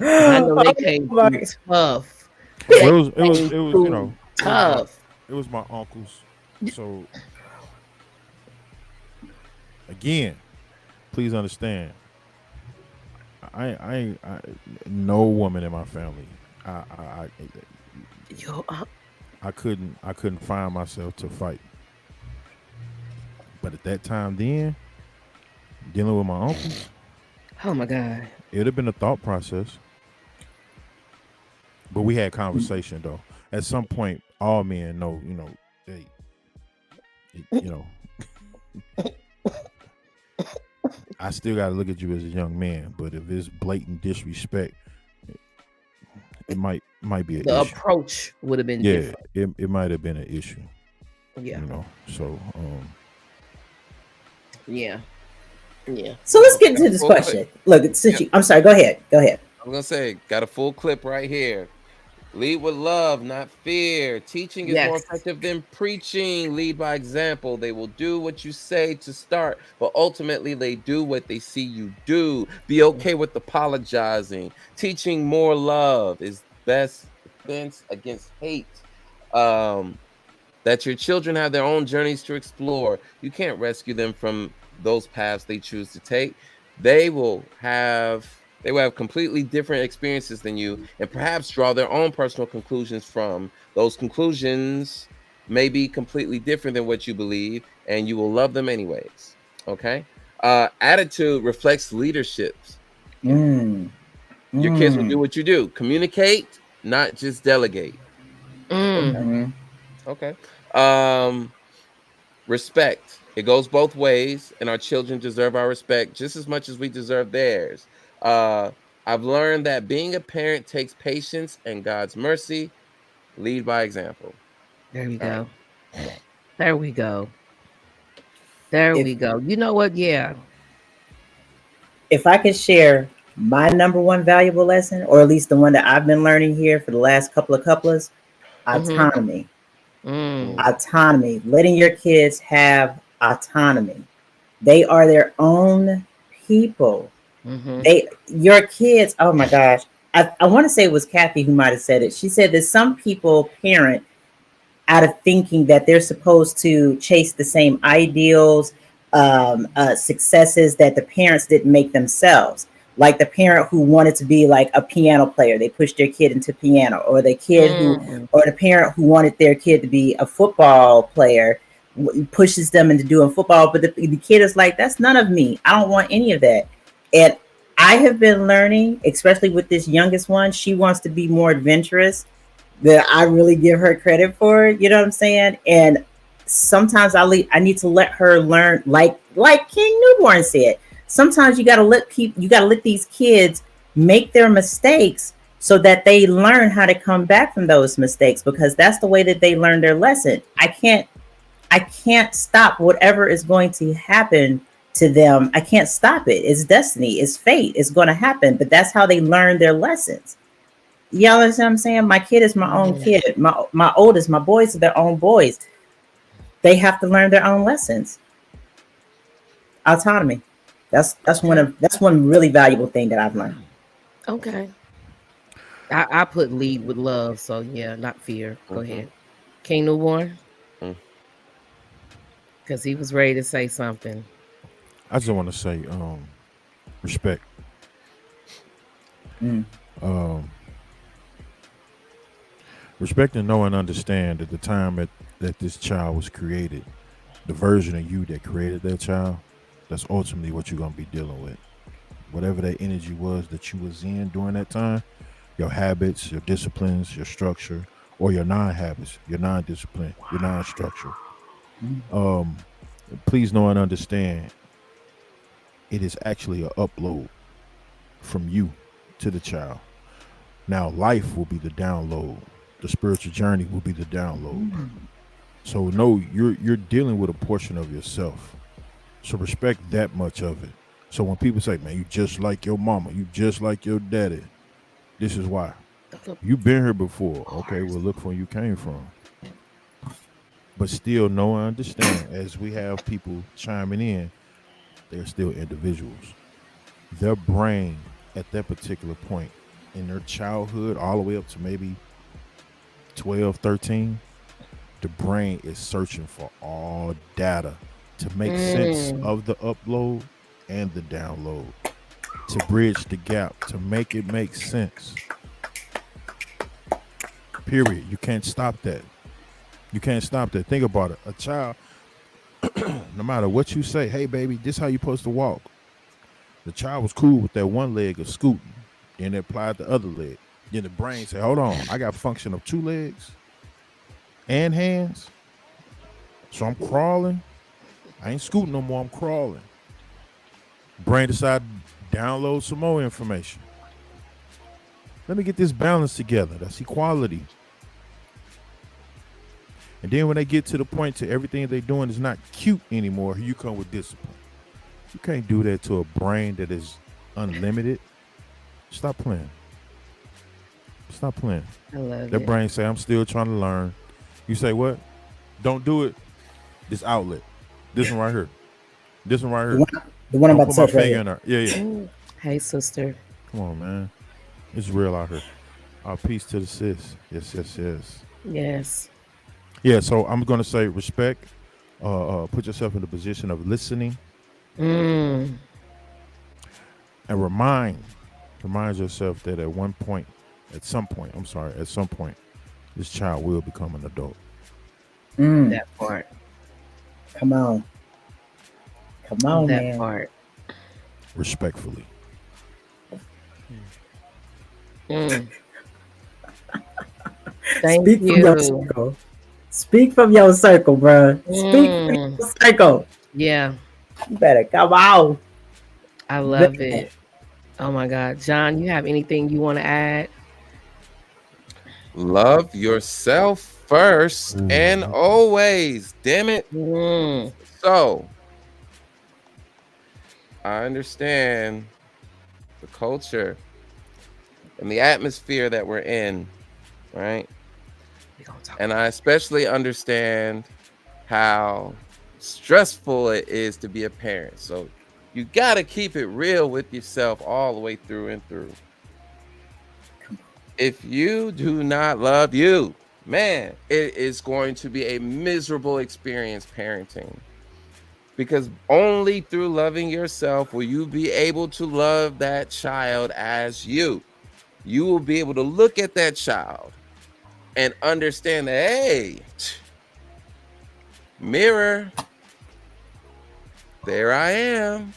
Speaker 2: I know they
Speaker 4: Oh
Speaker 2: came
Speaker 4: my.
Speaker 2: through tough. They
Speaker 5: Well,
Speaker 2: came through tough.
Speaker 5: it was my uncles. So again, please understand, I no woman in my family.
Speaker 2: Yo,
Speaker 5: I couldn't find myself to fight. But at that time, then dealing with my uncles,
Speaker 2: oh my God.
Speaker 5: it would have been a thought process. But we had conversation though. At some point, all men know, hey, you know, I still got to look at you as a young man. But if it's blatant disrespect, it might be an
Speaker 2: The
Speaker 5: issue.
Speaker 2: approach would have been
Speaker 5: Yeah,
Speaker 2: different.
Speaker 5: it might have been an issue.
Speaker 2: Yeah.
Speaker 5: So
Speaker 2: Yeah. Yeah.
Speaker 4: So let's get
Speaker 3: Got
Speaker 4: into
Speaker 3: a
Speaker 4: this
Speaker 3: full clip.
Speaker 4: question. Look, since
Speaker 3: Yep.
Speaker 4: I'm sorry. Go ahead. Go ahead.
Speaker 3: I'm gonna say, got a full clip right here. Lead with love, not fear. Teaching is more
Speaker 2: Yes.
Speaker 3: effective than preaching. Lead by example. They will do what you say to start, but ultimately they do what they see you do. Be okay with apologizing. Teaching more love is best defense against hate. Um, that your children have their own journeys to explore. You can't rescue them from those paths they choose to take. They will have they will have completely different experiences than you and perhaps draw their own personal conclusions from those conclusions may be completely different than what you believe and you will love them anyways. Okay? Attitude reflects leaderships.
Speaker 4: Mm,
Speaker 3: Your kids will do
Speaker 4: mm,
Speaker 3: what you do. Communicate, not just delegate. Okay.
Speaker 2: Mm.
Speaker 4: mm.
Speaker 3: Okay. Um Respect. It goes both ways, and our children deserve our respect just as much as we deserve theirs. Uh, I've learned that being a parent takes patience and God's mercy. Lead by example.
Speaker 2: There we
Speaker 3: All right.
Speaker 2: go. There we go. There
Speaker 4: If
Speaker 2: we go. You know what? Yeah.
Speaker 4: if I could share my number one valuable lesson, or at least the one that I've been learning here for the last couple of couples,
Speaker 2: Mm-hmm.
Speaker 4: autonomy.
Speaker 2: Mm.
Speaker 3: Mm,
Speaker 4: Autonomy. Letting your kids have autonomy. They are their own people.
Speaker 2: Mm-hmm.
Speaker 4: Your kids, oh my gosh. I want to say it was Kathy who might have said it. She said that some people parent out of thinking that they're supposed to chase the same ideals, successes that the parents didn't make themselves. Like the parent who wanted to be like a piano player, they pushed their kid into piano, or
Speaker 2: Mm.
Speaker 4: the parent who wanted their kid to be a football player pushes them into doing football. But the kid is like, that's none of me. I don't want any of that. And I have been learning, especially with this youngest one, she wants to be more adventurous that I really give her credit for. You know what I'm saying? And sometimes I need to let her learn, like King Newborn said. Sometimes you gotta let these kids make their mistakes so that they learn how to come back from those mistakes, because that's the way that they learn their lesson. I can't stop whatever is going to happen to them. I can't stop it. It's destiny. It's fate. It's going to happen. But that's how they learn their lessons. Y'all understand what I'm saying? My kid is my own
Speaker 2: Mhm.
Speaker 4: kid. My oldest, my boys are their own boys. They have to learn their own lessons. Autonomy.
Speaker 2: Okay.
Speaker 4: That's one really valuable thing that I've learned.
Speaker 2: Okay. I put lead with love, so yeah, not fear. Go
Speaker 3: Mm-hmm.
Speaker 2: ahead. King Newborn,
Speaker 3: Mm.
Speaker 2: because he was ready to say something.
Speaker 5: I just want to say, respect.
Speaker 4: Mm.
Speaker 5: Um, Respect and know and understand at the time that this child was created, the version of you that created that child, that's ultimately what you're gonna be dealing with. Whatever that energy was that you was in during that time, your habits, your disciplines, your structure, or your non-habits, your non-discipline, your non-structure.
Speaker 4: Mm.
Speaker 5: Um, Please know and understand it is actually a upload from you to the child. Now life will be the download. The spiritual journey will be the download. So no, you're dealing with a portion of yourself. So respect that much of it. So when people say, "Man, you just like your mama, you just like your daddy," this is why. You've been here before. Okay, well look from where you came from. But still know and understand as we have people chiming in, they're still individuals. Their brain at that particular point in their childhood, all the way up to maybe 12, 13, the brain is searching for all data to make sense
Speaker 2: Mm.
Speaker 5: of the upload and the download, to bridge the gap, to make it make sense. Period. You can't stop that. You can't stop that. Think about it. A child, no matter what you say, hey baby, this how you supposed to walk. The child was cool with that one leg of scooting, then they applied the other leg. Then the brain said, hold on, I got function of two legs and hands. So I'm crawling. I ain't scooting no more. I'm crawling. Brain decided to download some more information. Let me get this balance together. That's equality. And then when they get to the point to everything they're doing is not cute anymore, you come with discipline. You can't do that to a brain that is unlimited. Stop playing. Stop playing.
Speaker 2: I love
Speaker 5: That
Speaker 2: it.
Speaker 5: brain say, I'm still trying to learn. You say what? Don't do it. This outlet. This one right here. This one right
Speaker 4: The
Speaker 5: here.
Speaker 4: one, the one I'm
Speaker 5: Don't
Speaker 4: about
Speaker 5: put
Speaker 4: to
Speaker 5: my
Speaker 4: touch right
Speaker 5: finger
Speaker 4: here.
Speaker 5: in there. Yeah, yeah.
Speaker 2: Mm. Hey, sister.
Speaker 5: Come on, man. It's real out here. Peace to the sis. Yes, yes, yes.
Speaker 2: Yes.
Speaker 5: Yeah, so I'm gonna say respect. Put yourself in the position of listening
Speaker 2: Mm.
Speaker 5: and remind yourself that at some point, this child will become an adult.
Speaker 4: Mm.
Speaker 2: That part.
Speaker 4: Come on. Come on,
Speaker 2: That
Speaker 4: man.
Speaker 2: part.
Speaker 5: Respectfully.
Speaker 2: Mm. Thank
Speaker 4: Speak from your
Speaker 2: you.
Speaker 4: circle. Speak from your circle, bro. Speak from
Speaker 2: Mm.
Speaker 4: your circle.
Speaker 2: Yeah,
Speaker 4: You better come on.
Speaker 2: I love
Speaker 4: Man.
Speaker 2: it. Oh my God. John, you have anything you want to add?
Speaker 3: Love yourself first and
Speaker 5: Ooh.
Speaker 3: always. Damn it.
Speaker 2: Mm.
Speaker 3: So I understand the culture and the atmosphere that we're in, right?
Speaker 2: We're going to talk
Speaker 3: And
Speaker 2: about
Speaker 3: I especially understand how stressful it is to be a parent. So you got to keep it real with yourself all the way through and through. If you do not love you, man, it is going to be a miserable experience parenting, because only through loving yourself will you be able to love that child as you. You will be able to look at that child and understand that, hey, mirror, there I am.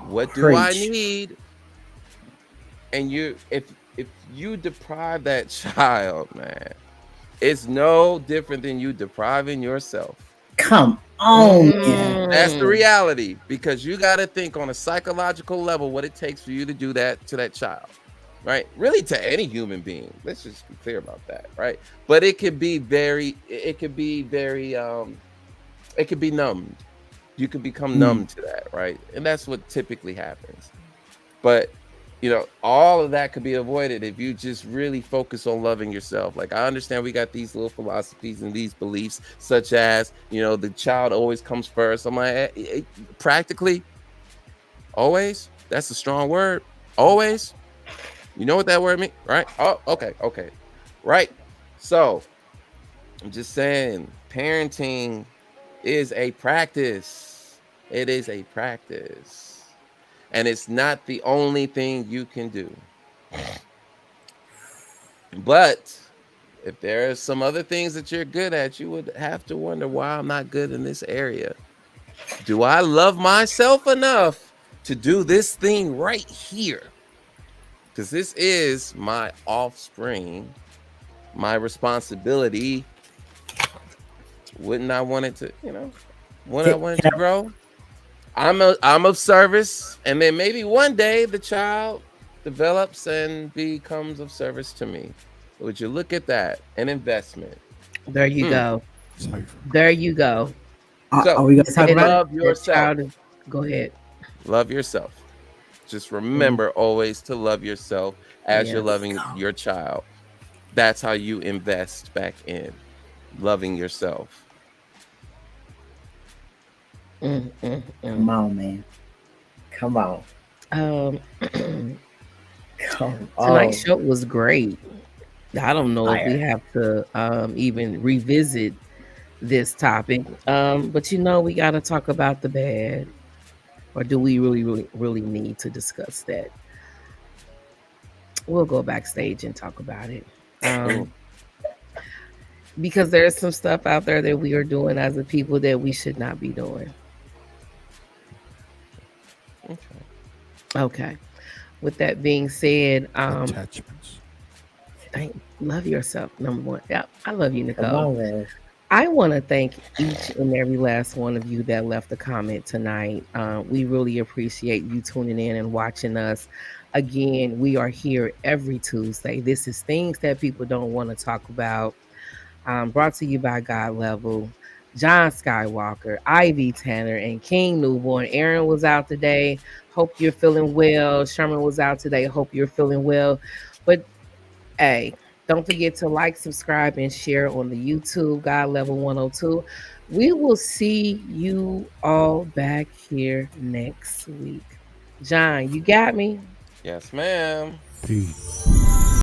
Speaker 3: What do I
Speaker 4: Preach.
Speaker 3: need? And if you deprive that child, man, it's no different than you depriving yourself.
Speaker 4: Come on, man.
Speaker 3: That's the
Speaker 2: Mm.
Speaker 3: reality, because you got to think on a psychological level what it takes for you to do that to that child, right? Really, to any human being. Let's just be clear about that, right? But it could be very it could be numbed. You could become
Speaker 4: Mm.
Speaker 3: numb to that, right? And that's what typically happens. But all of that could be avoided if you just really focus on loving yourself. Like, I understand we got these little philosophies and these beliefs, such as the child always comes first. I'm like, practically always. That's a strong word. Always. You know what that word means, right? Oh, okay, right. So I'm just saying, parenting is a practice. It is a practice. And it's not the only thing you can do. But if there are some other things that you're good at, you would have to wonder why I'm not good in this area. Do I love myself enough to do this thing right here? Because this is my offspring, my responsibility. Wouldn't I want it to, when I want it to
Speaker 4: Can
Speaker 3: grow? I'm of service, and then maybe one day the child develops and becomes of service to me. Would you look at that? An investment.
Speaker 2: There you
Speaker 3: Mm.
Speaker 2: go.
Speaker 5: Cipher.
Speaker 2: There you go.
Speaker 4: are
Speaker 3: So
Speaker 4: we going to talk
Speaker 2: And
Speaker 4: about
Speaker 2: that,
Speaker 4: it?
Speaker 3: love
Speaker 2: that
Speaker 3: yourself.
Speaker 2: child is, go ahead.
Speaker 3: Love yourself. Just
Speaker 4: Mm.
Speaker 3: remember always to love yourself as you're
Speaker 2: Yes.
Speaker 3: loving your child. That's how you invest back in loving yourself.
Speaker 2: Mm.
Speaker 4: Come on, man. Come on.
Speaker 2: Um,
Speaker 4: Come
Speaker 2: tonight's
Speaker 4: on.
Speaker 2: show was great. I don't know if we
Speaker 4: Fire.
Speaker 2: have to even revisit this topic, but we got to talk about the bad, or do we really need to discuss that? We'll go backstage and talk about it.
Speaker 3: Mm,
Speaker 2: Because there's some stuff out there that we are doing as a people that we should not be doing.
Speaker 3: okay.
Speaker 2: Okay. With that being said,
Speaker 5: Attachments.
Speaker 2: love yourself. Number one. Yeah, I love you,
Speaker 4: Come
Speaker 2: Nicole.
Speaker 4: on, man.
Speaker 2: I want to thank each and every last one of you that left a comment tonight. We really appreciate you tuning in and watching us. Again, we are here every Tuesday. This is things that people don't want to talk about. Brought to you by God Level, John Skywalker, Ivy Tanner, and King Newborn. Aaron was out today. Hope you're feeling well. Sherman was out today. Hope you're feeling well. But hey, don't forget to like, subscribe, and share on the YouTube, God Level 102. We will see you all back here next week. John, you got me?
Speaker 3: Yes, ma'am.
Speaker 5: Peace.